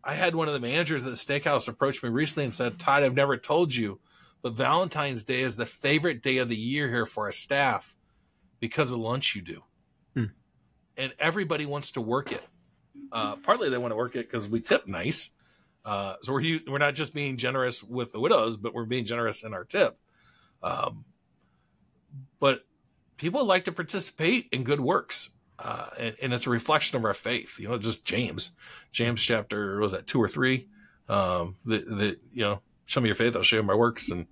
I had one of the managers at the steakhouse approach me recently and said, "Todd, I've never told you, but Valentine's Day is the favorite day of the year here for our staff because of the lunch you do." And everybody wants to work it. Partly they want to work it because we tip nice. So we're not just being generous with the widows, but we're being generous in our tip. But people like to participate in good works. And it's a reflection of our faith, just James chapter, was that 2 or 3? Show me your faith, I'll show you my works. And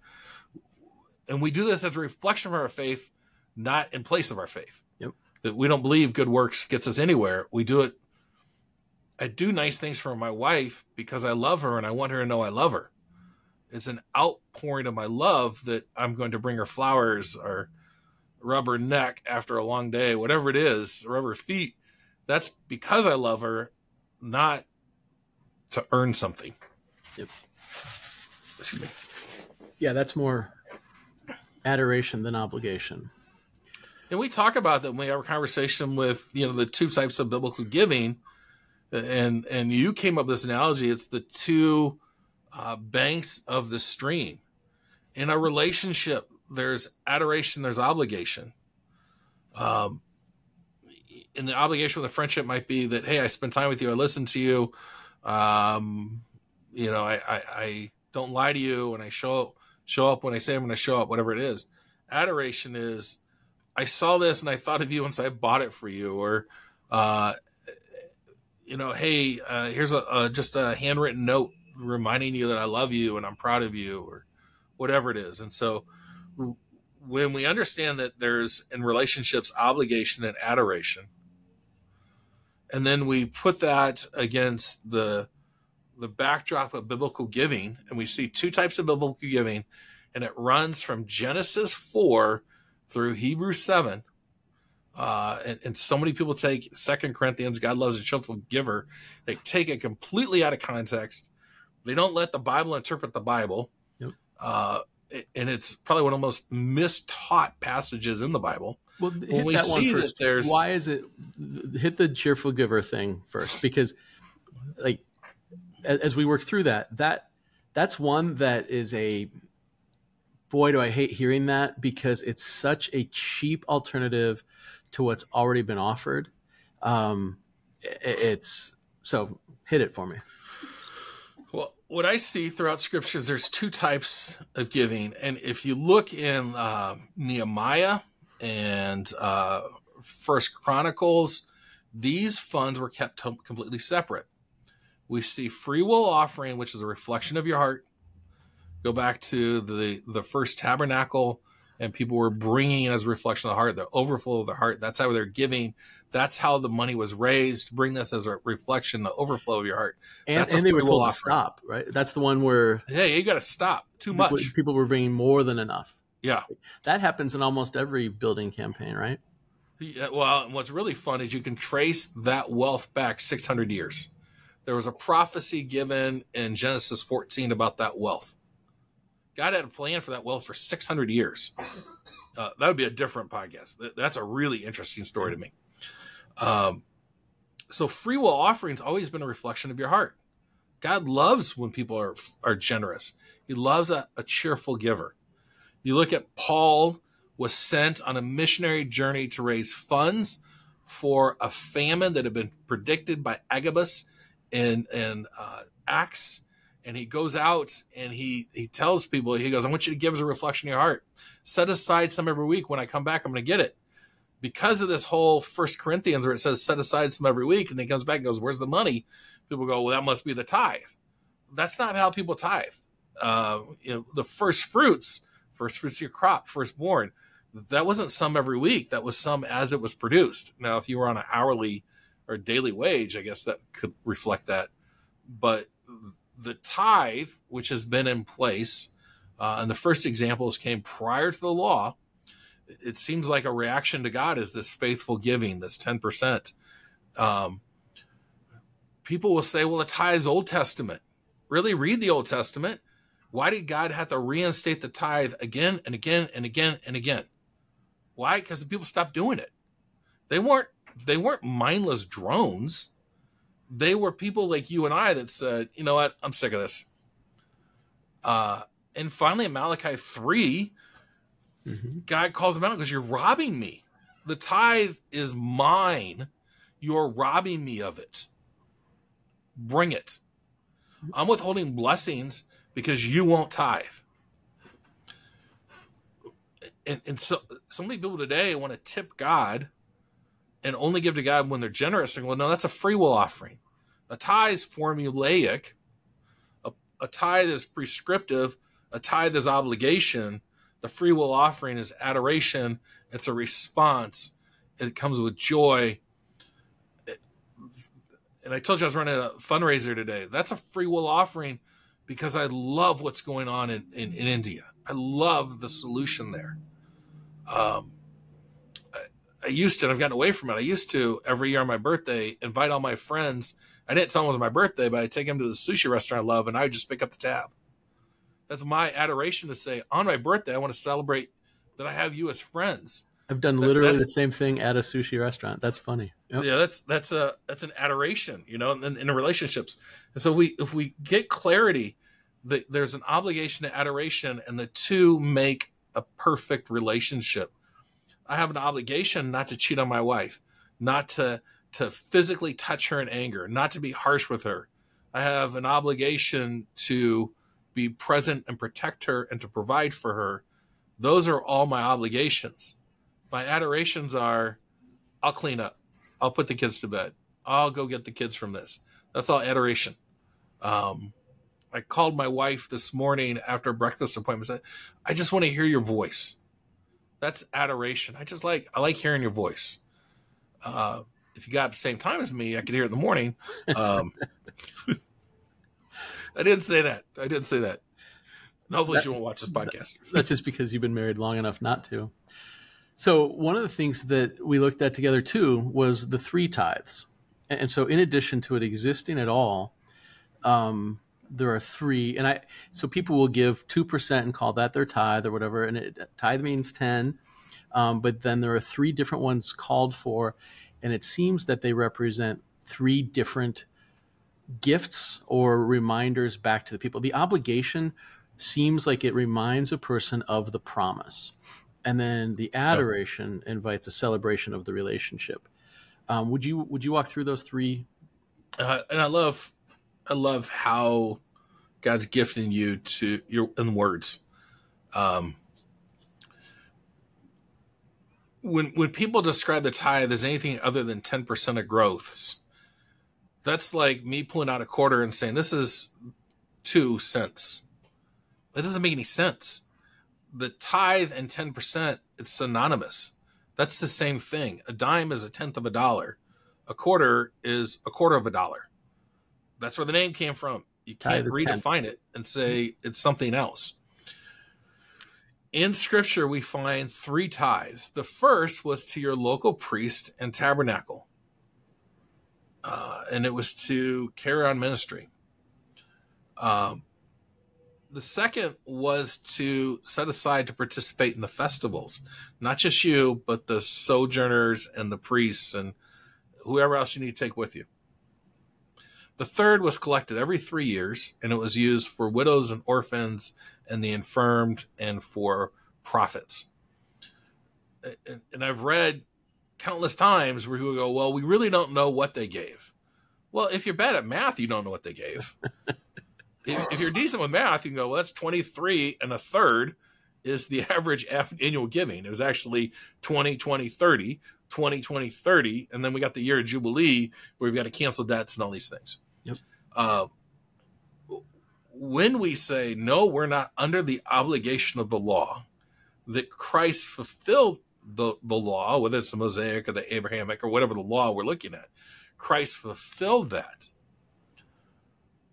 we do this as a reflection of our faith, not in place of our faith. Yep. That we don't believe good works gets us anywhere. We do it. I do nice things for my wife because I love her and I want her to know I love her. It's an outpouring of my love that I'm going to bring her flowers or rub her neck after a long day, whatever it is, rub her feet. That's because I love her, not to earn something. Yep. Yeah, that's more adoration than obligation. And we talk about that when we have a conversation with, the two types of biblical giving. And you came up with this analogy. It's the two banks of the stream. In a relationship, there's adoration, there's obligation. And the obligation with a friendship might be that, hey, I spend time with you, I listen to you, I don't lie to you, and I show up when I say I'm going to show up, whatever it is. Adoration is, I saw this and I thought of you, and so I bought it for you, or hey, here's just a handwritten note reminding you that I love you and I'm proud of you, or whatever it is. And so when we understand that there's in relationships obligation and adoration, and then we put that against the backdrop of biblical giving, and we see two types of biblical giving, and it runs from Genesis 4 through Hebrews 7. And so many people take 2 Corinthians, God loves a cheerful giver. They take it completely out of context. They don't let the Bible interpret the Bible. Yep. And it's probably one of the most mistaught passages in the Bible. Well, hit that one first. Why is it? Hit the cheerful giver thing first, because, like, as we work through that's one that is a, boy, do I hate hearing that, because it's such a cheap alternative to what's already been offered. So hit it for me. Well, what I see throughout scriptures, there's two types of giving. And if you look in Nehemiah and First Chronicles, these funds were kept completely separate. We see free will offering, which is a reflection of your heart. Go back to the first tabernacle, and people were bringing as a reflection of the heart, the overflow of the heart. That's how they're giving. That's how the money was raised. Bring this as a reflection, the overflow of your heart. And they were told to stop, right? That's the one where... Yeah, you got to stop. Too much. People were bringing more than enough. Yeah. That happens in almost every building campaign, right? Yeah, well, what's really fun is you can trace that wealth back 600 years. There was a prophecy given in Genesis 14 about that wealth. God had a plan for that wealth for 600 years. That would be a different podcast. That's a really interesting story to me. So free will offering's always been a reflection of your heart. God loves when people are generous. He loves a cheerful giver. You look at Paul was sent on a missionary journey to raise funds for a famine that had been predicted by Agabus in Acts. And he goes out and he tells people, he goes, I want you to give as a reflection of your heart. Set aside some every week. When I come back, I'm going to get it. Because of this whole 1 Corinthians where it says set aside some every week, and then he comes back and goes, where's the money? People go, well, that must be the tithe. That's not how people tithe. The first fruits of your crop, firstborn, that wasn't some every week. That was some as it was produced. Now, if you were on an hourly or daily wage, I guess that could reflect that. But the tithe, which has been in place, and the first examples came prior to the law, it seems like a reaction to God is this faithful giving, this 10%. People will say, well, the tithe is Old Testament. Really, read the Old Testament. Why did God have to reinstate the tithe again and again and again and again? Why? Because the people stopped doing it. They weren't mindless drones. They were people like you and I that said, you know what, I'm sick of this. And finally, in Malachi 3, God calls them out because you're robbing me. The tithe is mine. You're robbing me of it. Bring it. I'm withholding blessings because you won't tithe. And so many people today want to tip God and only give to God when they're generous. And well, no, that's a free will offering. A tithe is formulaic. A tithe is prescriptive. A tithe is obligation. The free will offering is adoration. It's a response. It comes with joy. And I told you I was running a fundraiser today. That's a free will offering because I love what's going on in India. I love the solution there. I used to, and I've gotten away from it. I used to, every year on my birthday, invite all my friends. I didn't tell them it was my birthday, but I'd take them to the sushi restaurant I love, and I would just pick up the tab. That's my adoration to say, on my birthday, I want to celebrate that I have you as friends. I've done literally the same thing at a sushi restaurant. That's funny. Yep. Yeah, that's an adoration, in relationships. And so if we get clarity that there's an obligation to adoration, and the two make a perfect relationship. I have an obligation not to cheat on my wife, not to physically touch her in anger, not to be harsh with her. I have an obligation to be present and protect her and to provide for her. Those are all my obligations. My adorations are, I'll clean up. I'll put the kids to bed. I'll go get the kids from this. That's all adoration. I called my wife this morning after a breakfast appointment and said, I just want to hear your voice. That's adoration. I like hearing your voice. If you got at the same time as me, I could hear it in the morning. I didn't say that. And hopefully she won't watch this podcast. That's just because you've been married long enough not to. So one of the things that we looked at together too was the 3 tithes. And so in addition to it existing at all, there are 3, so people will give 2% and call that their tithe or whatever. And tithe means 10. But then there are 3 different ones called for, and it seems that they represent 3 different gifts or reminders back to the people. The obligation seems like it reminds a person of the promise. And then the adoration invites a celebration of the relationship. Would you walk through those 3? And I love how God's gifting you in words. When people describe the tithe as anything other than 10% of growths, that's like me pulling out a quarter and saying, this is 2 cents. That doesn't make any sense. The tithe and 10%, it's synonymous. That's the same thing. A dime is 1/10 of a dollar. A quarter is 1/4 of a dollar. That's where the name came from. You can't redefine it and say it's something else. In Scripture, we find 3 tithes. The first was to your local priest and tabernacle. And it was to carry on ministry. The second was to set aside to participate in the festivals. Not just you, but the sojourners and the priests and whoever else you need to take with you. The third was collected every 3 years, and it was used for widows and orphans and the infirmed and for prophets. And I've read countless times where people go, well, we really don't know what they gave. Well, if you're bad at math, you don't know what they gave. If you're decent with math, you can go, well, that's 23 and a third is the average annual giving. It was actually 20, 20, 30, 20, 20, 30. And then we got the year of Jubilee where we've got to cancel debts and all these things. Yep. When we say, no, we're not under the obligation of the law, that Christ fulfilled the law, whether it's the Mosaic or the Abrahamic or whatever the law we're looking at, Christ fulfilled that.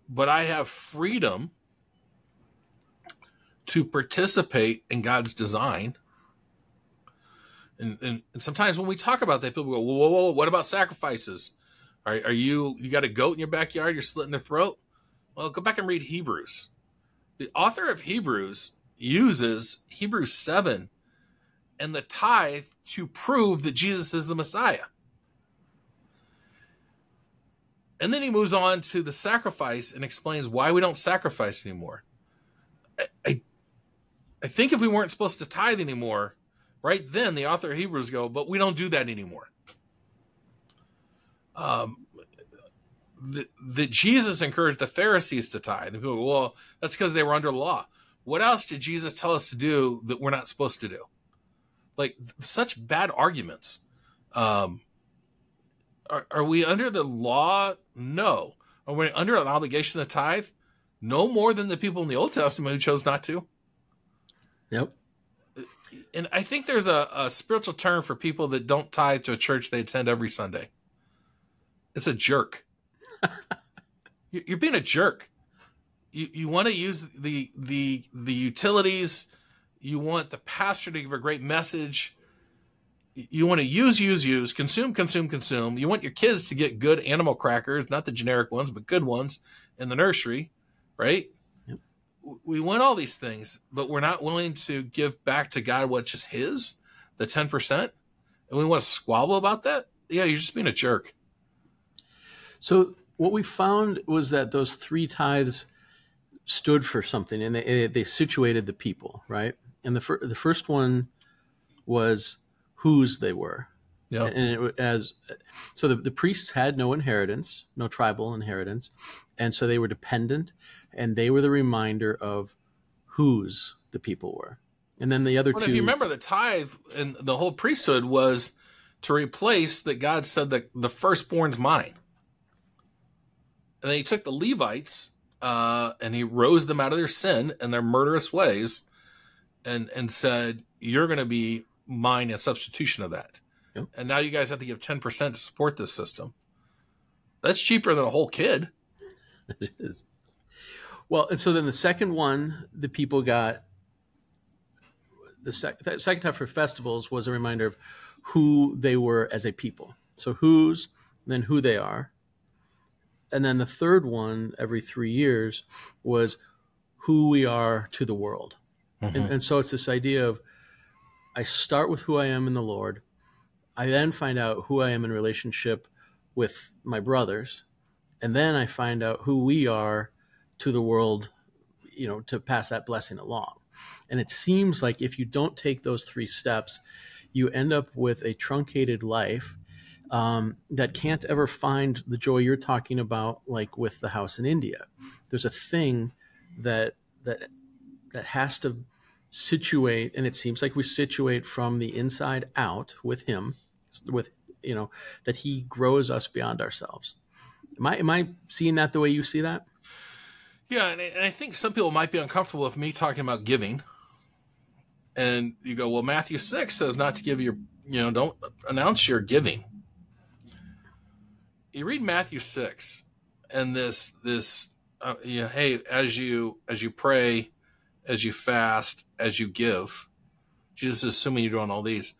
But I have freedom to participate in God's design. And sometimes when we talk about that, people go, whoa, what about sacrifices? Are you got a goat in your backyard, you're slitting their throat? Well, go back and read Hebrews. The author of Hebrews uses Hebrews 7 and the tithe to prove that Jesus is the Messiah. And then he moves on to the sacrifice and explains why we don't sacrifice anymore. I think if we weren't supposed to tithe anymore, right then the author of Hebrews go, but we don't do that anymore. That Jesus encouraged the Pharisees to tithe. And people go, well, that's because they were under the law. What else did Jesus tell us to do that we're not supposed to do? Like, such bad arguments. Are we under the law? No. Are we under an obligation to tithe? No more than the people in the Old Testament who chose not to. Yep. And I think there's a spiritual term for people that don't tithe to a church they attend every Sunday. It's a jerk. You're being a jerk. You want to use the utilities. You want the pastor to give a great message. You want to use, consume. You want your kids to get good animal crackers, not the generic ones, but good ones in the nursery, right? Yep. We want all these things, but we're not willing to give back to God what's just his, the 10%. And we want to squabble about that? Yeah, you're just being a jerk. So what we found was that those 3 tithes stood for something, and they situated the people, right? And the first one was whose they were. Yeah. And so the priests had no inheritance, no tribal inheritance, and so they were dependent, and they were the reminder of whose the people were. And then the other two. If you remember, the tithe and the whole priesthood was to replace that God said that the firstborn's mine. And then he took the Levites and he rose them out of their sin and their murderous ways and said, you're going to be mine in substitution of that. Yep. And now you guys have to give 10% to support this system. That's cheaper than a whole kid. It is. Well, and so then the second one, the people got, the second time for festivals was a reminder of who they were as a people. So whose, then who they are. And then the third one, every 3 years, was who we are to the world. Mm-hmm. And so it's this idea of, I start with who I am in the Lord. I then find out who I am in relationship with my brothers. And then I find out who we are to the world, to pass that blessing along. And it seems like if you don't take those 3 steps, you end up with a truncated life that can't ever find the joy you're talking about, like with the house in India. There's a thing that has to situate, and it seems like we situate from the inside out with him, that he grows us beyond ourselves. Am I seeing that the way you see that? Yeah, and I think some people might be uncomfortable with me talking about giving. And you go, well, Matthew 6 says not to give your, don't announce your giving. You read Matthew 6 and this hey, as you pray, as you fast, as you give, Jesus is assuming you're doing all these.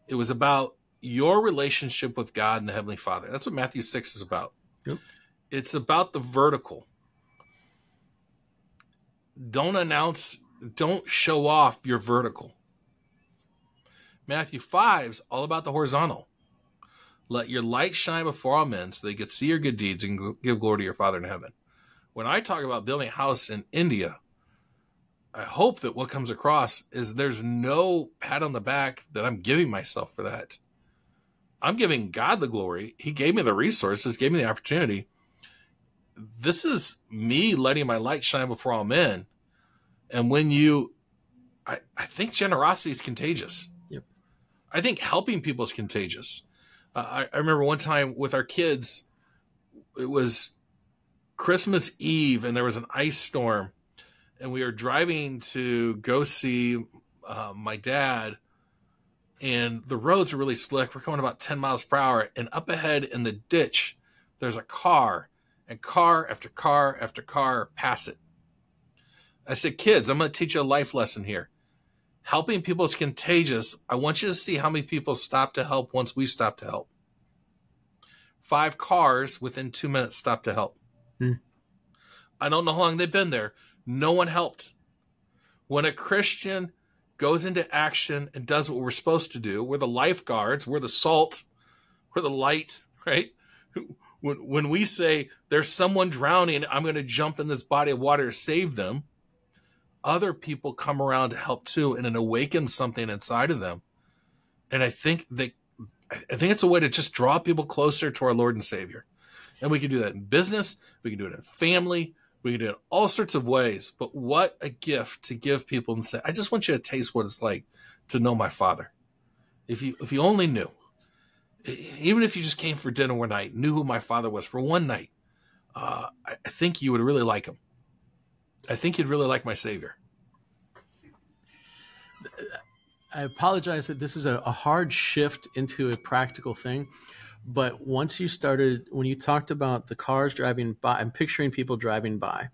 It was about your relationship with God and the Heavenly Father. That's what Matthew 6 is about. Yep. It's about the vertical. Don't show off your vertical. Matthew 5 is all about the horizontal. Let your light shine before all men so they could see your good deeds and give glory to your Father in heaven. When I talk about building a house in India, I hope that what comes across is there's no pat on the back that I'm giving myself for that. I'm giving God the glory. He gave me the resources, gave me the opportunity. This is me letting my light shine before all men. And when I think generosity is contagious. Yep. I think helping people is contagious. I remember one time with our kids, it was Christmas Eve and there was an ice storm. And we were driving to go see my dad. And the roads are really slick. We're going about 10 miles per hour. And up ahead in the ditch, there's a car. And car after car after car pass it. I said, kids, I'm going to teach you a life lesson here. Helping people is contagious. I want you to see how many people stop to help once we stop to help. 5 cars within 2 minutes stopped to help. I don't know how long they've been there. No one helped. When a Christian goes into action and does what we're supposed to do, we're the lifeguards, we're the salt, we're the light, right? When we say there's someone drowning, I'm going to jump in this body of water to save them, other people come around to help too, and it awakens something inside of them. And I think it's a way to just draw people closer to our Lord and Savior. And we can do that in business, we can do it in family, we can do it in all sorts of ways. But what a gift to give people and say, I just want you to taste what it's like to know my Father. If you only knew, even if you just came for dinner one night, knew who my Father was for one night, I think you would really like him. I think you'd really like my Savior. I apologize that this is a hard shift into a practical thing. But once when you talked about the cars driving by, I'm picturing people driving by.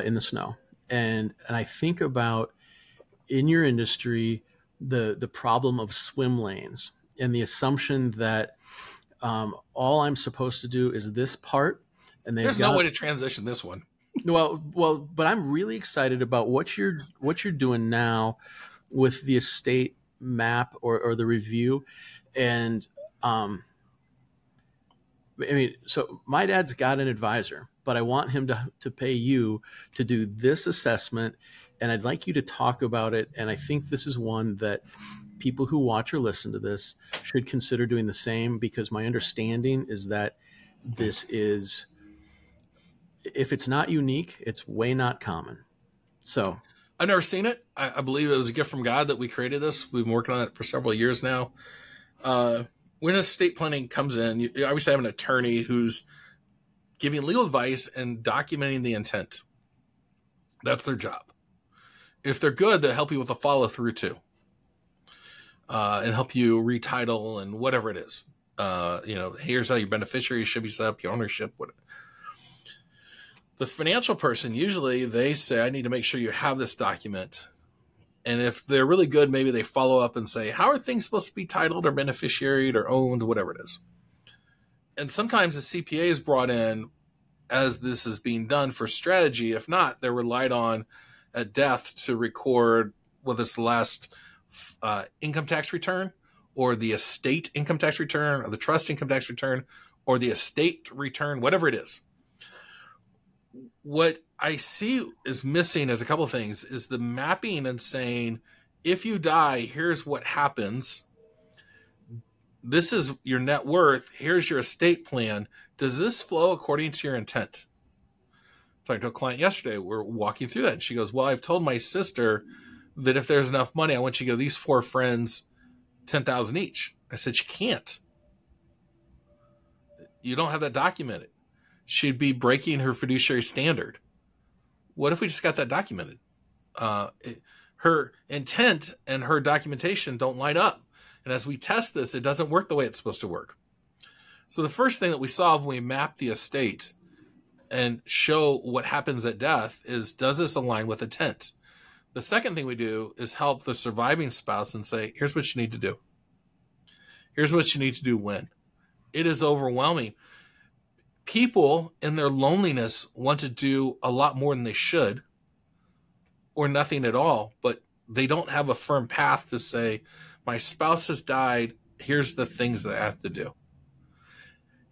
in the snow. And I think about in your industry the problem of swim lanes and the assumption that all I'm supposed to do is this part, and they've There's got no way to transition this one. but I'm really excited about what you're doing now with the estate map or the review, and I mean, so my dad's got an advisor, but I want him to pay you to do this assessment, and I'd like you to talk about it. And I think this is one that people who watch or listen to this should consider doing the same, because my understanding is that this is, if it's not unique, it's way not common. So I've never seen it. I believe it was a gift from God that we created this. We've been working on it for several years now. When estate planning comes in, you obviously have an attorney who's giving legal advice and documenting the intent. That's their job. If they're good, they'll help you with a follow through too, and help you retitle and whatever it is. Here's how your beneficiary should be set up, your ownership, whatever. The financial person, usually they say, I need to make sure you have this document. And if they're really good, maybe they follow up and say, how are things supposed to be titled or beneficiaried or owned, whatever it is. And sometimes the CPA is brought in as this is being done for strategy. If not, they're relied on at death to record whether it's the last income tax return or the estate income tax return or the trust income tax return or the estate return, whatever it is. What I see is missing is a couple of things, is the mapping and saying, if you die, here's what happens. This is your net worth. Here's your estate plan. Does this flow according to your intent? I talked to a client yesterday. We're walking through that. And she goes, well, I've told my sister that if there's enough money, I want you to give these 4 friends $10,000 each. I said, she can't. You don't have that documented. She'd be breaking her fiduciary standard. What if we just got that documented? Her intent and her documentation don't line up. And as we test this, it doesn't work the way it's supposed to work. So the first thing that we saw when we map the estate and show what happens at death is, does this align with intent? The second thing we do is help the surviving spouse and say, here's what you need to do. Here's what you need to do when. It is overwhelming. People in their loneliness want to do a lot more than they should, or nothing at all, but they don't have a firm path to say, my spouse has died, here's the things that I have to do.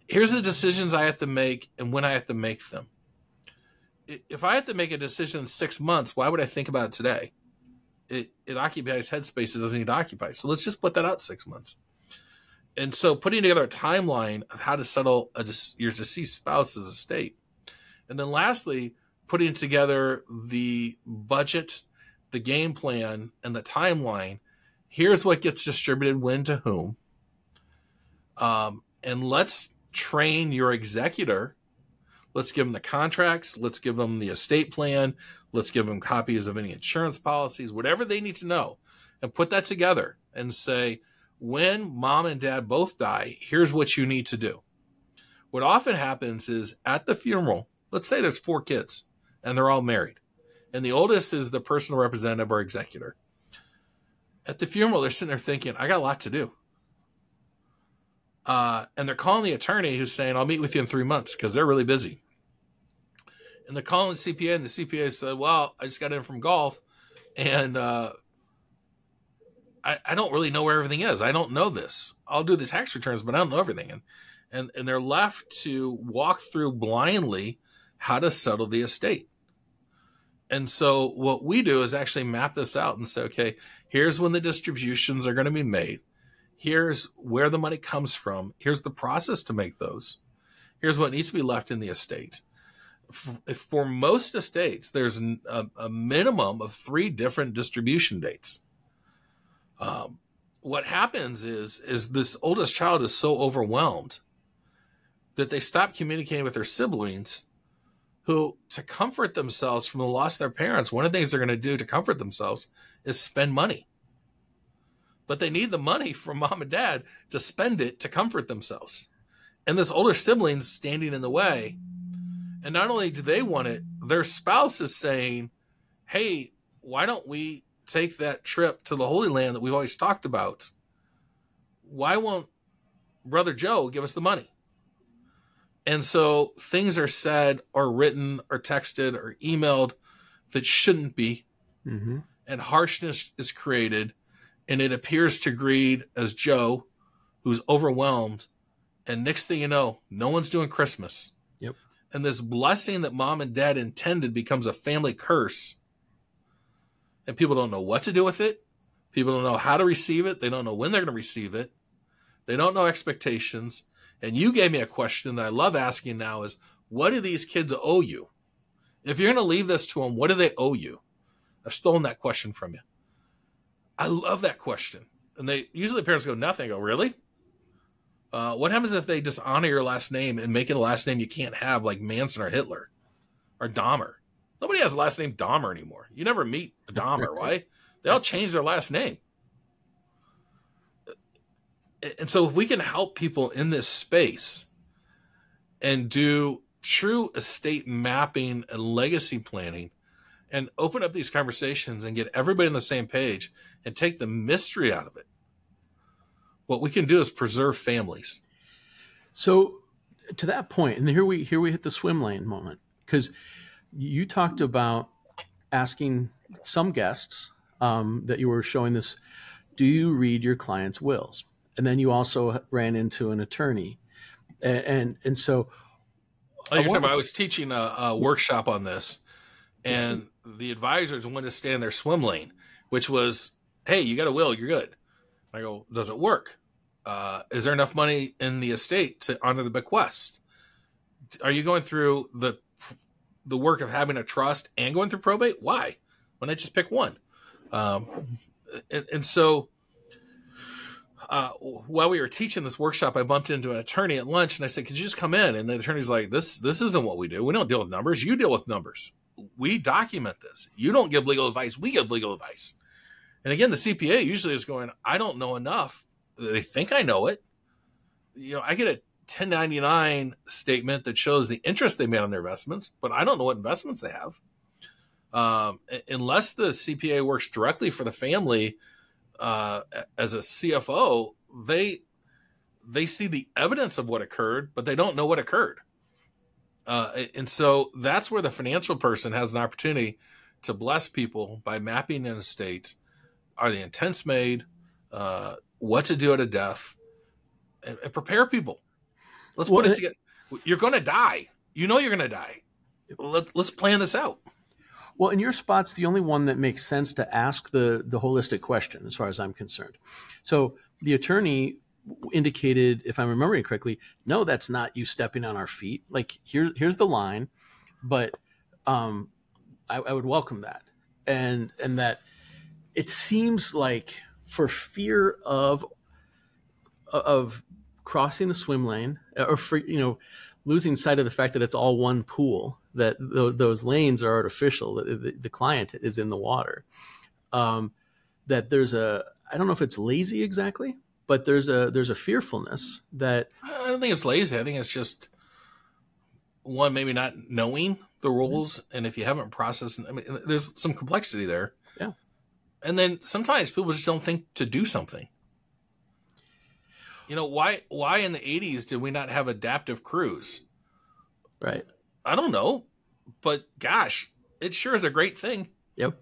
Here's the decisions I have to make and when I have to make them. If I have to make a decision in 6 months, why would I think about it today? It occupies headspace it doesn't need to occupy. So let's just put that out 6 months. And so putting together a timeline of how to settle your deceased spouse's estate. And then lastly, putting together the budget, the game plan, and the timeline. Here's what gets distributed when to whom. And let's train your executor. Let's give them the contracts. Let's give them the estate plan. Let's give them copies of any insurance policies, whatever they need to know, and put that together and say, when mom and dad both die, here's what you need to do. What often happens is at the funeral, let's say there's 4 kids and they're all married, and the oldest is the personal representative or executor. At the funeral, they're sitting there thinking, I got a lot to do. And they're calling the attorney who's saying, I'll meet with you in 3 months because they're really busy. And they're calling the CPA, and the CPA said, well, I just got in from golf, and I don't really know where everything is. I don't know this. I'll do the tax returns, but I don't know everything. And they're left to walk through blindly how to settle the estate. And so what we do is actually map this out and say, okay, here's when the distributions are going to be made. Here's where the money comes from. Here's the process to make those. Here's what needs to be left in the estate. For most estates, there's a minimum of 3 different distribution dates. What happens is this oldest child is so overwhelmed that they stop communicating with their siblings, who, to comfort themselves from the loss of their parents, one of the things they're going to do to comfort themselves is spend money. But they need the money from mom and dad to spend it to comfort themselves. And this older sibling's standing in the way. And not only do they want it, their spouse is saying, hey, why don't we take that trip to the Holy Land that we've always talked about? Why won't Brother Joe give us the money? And so things are said or written or texted or emailed that shouldn't be. Mm-hmm. And harshness is created. And it appears to greed as Joe, who's overwhelmed. And next thing you know, no one's doing Christmas. Yep. And this blessing that mom and dad intended becomes a family curse. And people don't know what to do with it. People don't know how to receive it. They don't know when they're going to receive it. They don't know expectations. And you gave me a question that I love asking now is, what do these kids owe you? If you're going to leave this to them, what do they owe you? I've stolen that question from you. I love that question. And they usually parents go, nothing. I go, really? What happens if they dishonor your last name and make it a last name you can't have, like Manson or Hitler or Dahmer? Nobody has the last name Dahmer anymore. You never meet a Dahmer. Why? They all change their last name. And so if we can help people in this space and do true estate mapping and legacy planning and open up these conversations and get everybody on the same page and take the mystery out of it, what we can do is preserve families. So to that point, and here we hit the swim lane moment, because you talked about asking some guests that you were showing this, do you read your clients' wills? And then you also ran into an attorney. And so I was teaching a workshop on this, and the advisors wanted to stay in their swim lane, which was, hey, you got a will, you're good. I go, does it work? Is there enough money in the estate to honor the bequest? Are you going through the work of having a trust and going through probate? Why? Why not just pick one? And so while we were teaching this workshop, I bumped into an attorney at lunch, and I said, could you just come in? And the attorney's like, this isn't what we do. We don't deal with numbers. You deal with numbers. We document this. You don't give legal advice. We give legal advice. And again, the CPA usually is going, I don't know enough. They think I know it. I get a 1099 statement that shows the interest they made on their investments, but I don't know what investments they have. Unless the CPA works directly for the family as a CFO, they see the evidence of what occurred, but they don't know what occurred. And so that's where the financial person has an opportunity to bless people by mapping an estate. Are the intents made? What to do at a death? And prepare people. Let's put it together. You're going to die. You know you're going to die. Let's plan this out. Well, and your spot's the only one that makes sense to ask the holistic question, as far as I'm concerned. So the attorney indicated, if I'm remembering correctly, no, that's not you stepping on our feet. Like, here's the line, but I would welcome that. And that it seems like for fear of crossing the swim lane, or for, losing sight of the fact that it's all one pool, that those lanes are artificial, that the client is in the water, that there's I don't know if it's lazy exactly, but there's a fearfulness that. I don't think it's lazy. I think it's just one, maybe not knowing the rules. And if you haven't processed, there's some complexity there. Yeah. And then sometimes people just don't think to do something. Why in the 80s did we not have adaptive cruise? Right. I don't know, but gosh, it sure is a great thing. Yep.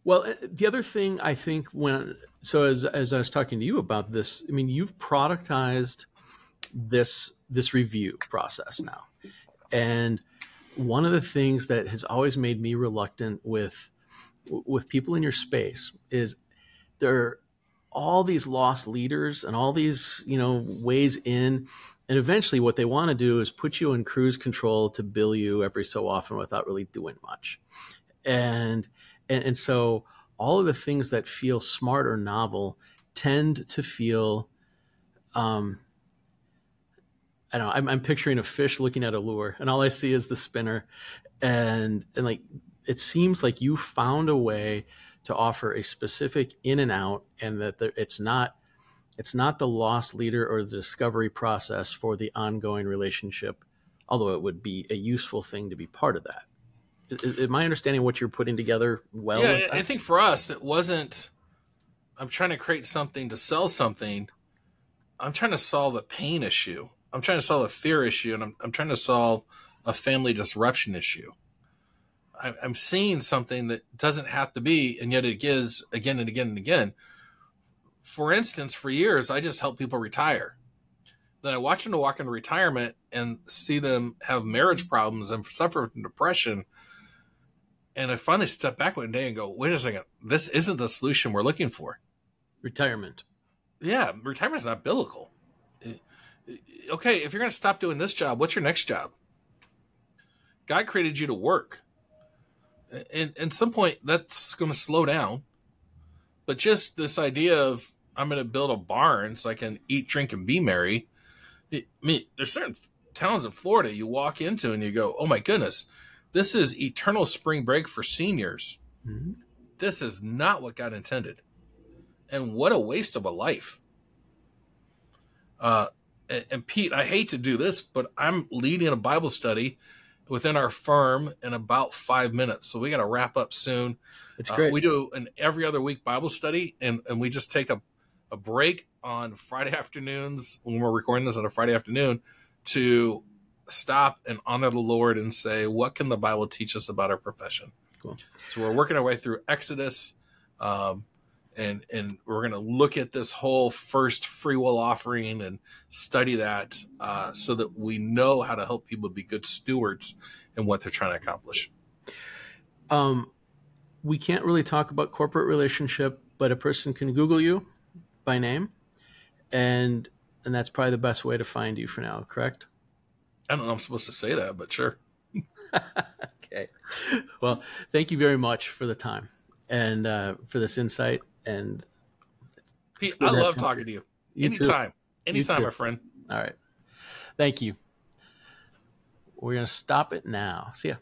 Well, the other thing I think as I was talking to you about this, you've productized this review process now. And one of the things that has always made me reluctant with people in your space is there are all these lost leaders and all these, ways in. And eventually what they want to do is put you in cruise control to bill you every so often without really doing much. And so all of the things that feel smart or novel tend to feel, I don't know, I'm picturing a fish looking at a lure, and all I see is the spinner. And like, it seems like you found a way to offer a specific in and out, and that it's not the lost leader or the discovery process for the ongoing relationship although it would be a useful thing to be part of that. Am I understanding what you're putting together well? Yeah, I think for us, it wasn't, I'm trying to create something to sell something. I'm trying to solve a pain issue. I'm trying to solve a fear issue, and I'm trying to solve a family disruption issue. I'm seeing something that doesn't have to be, and yet it is again and again and again. For instance, for years, I just helped people retire. Then I watch them to walk into retirement and see them have marriage problems and suffer from depression. And I finally step back one day and go, wait a second, this isn't the solution we're looking for. Retirement. Yeah, retirement's not biblical. Okay, if you're going to stop doing this job, what's your next job? God created you to work. And at some point, that's going to slow down. But just this idea of, I'm going to build a barn so I can eat, drink, and be merry. I mean, there's certain towns in Florida you walk into and you go, oh my goodness, this is eternal spring break for seniors. Mm-hmm. This is not what God intended. And what a waste of a life. And Pete, I hate to do this, but I'm leading a Bible study within our firm in about 5 minutes. So we got to wrap up soon. It's great. We do an every other week Bible study, and we just take a break on Friday afternoons when we're recording this on a Friday afternoon to stop and honor the Lord and say, what can the Bible teach us about our profession? Cool. So we're working our way through Exodus, and we're going to look at this whole first free will offering and study that so that we know how to help people be good stewards in what they're trying to accomplish. We can't really talk about corporate relationship, but a person can Google you by name, and that's probably the best way to find you for now, correct? I don't know if I'm supposed to say that, but sure. Okay. Well, thank you very much for the time and for this insight. And Pete, I love talking to you. Anytime. Anytime, my friend. All right. Thank you. We're going to stop it now. See ya.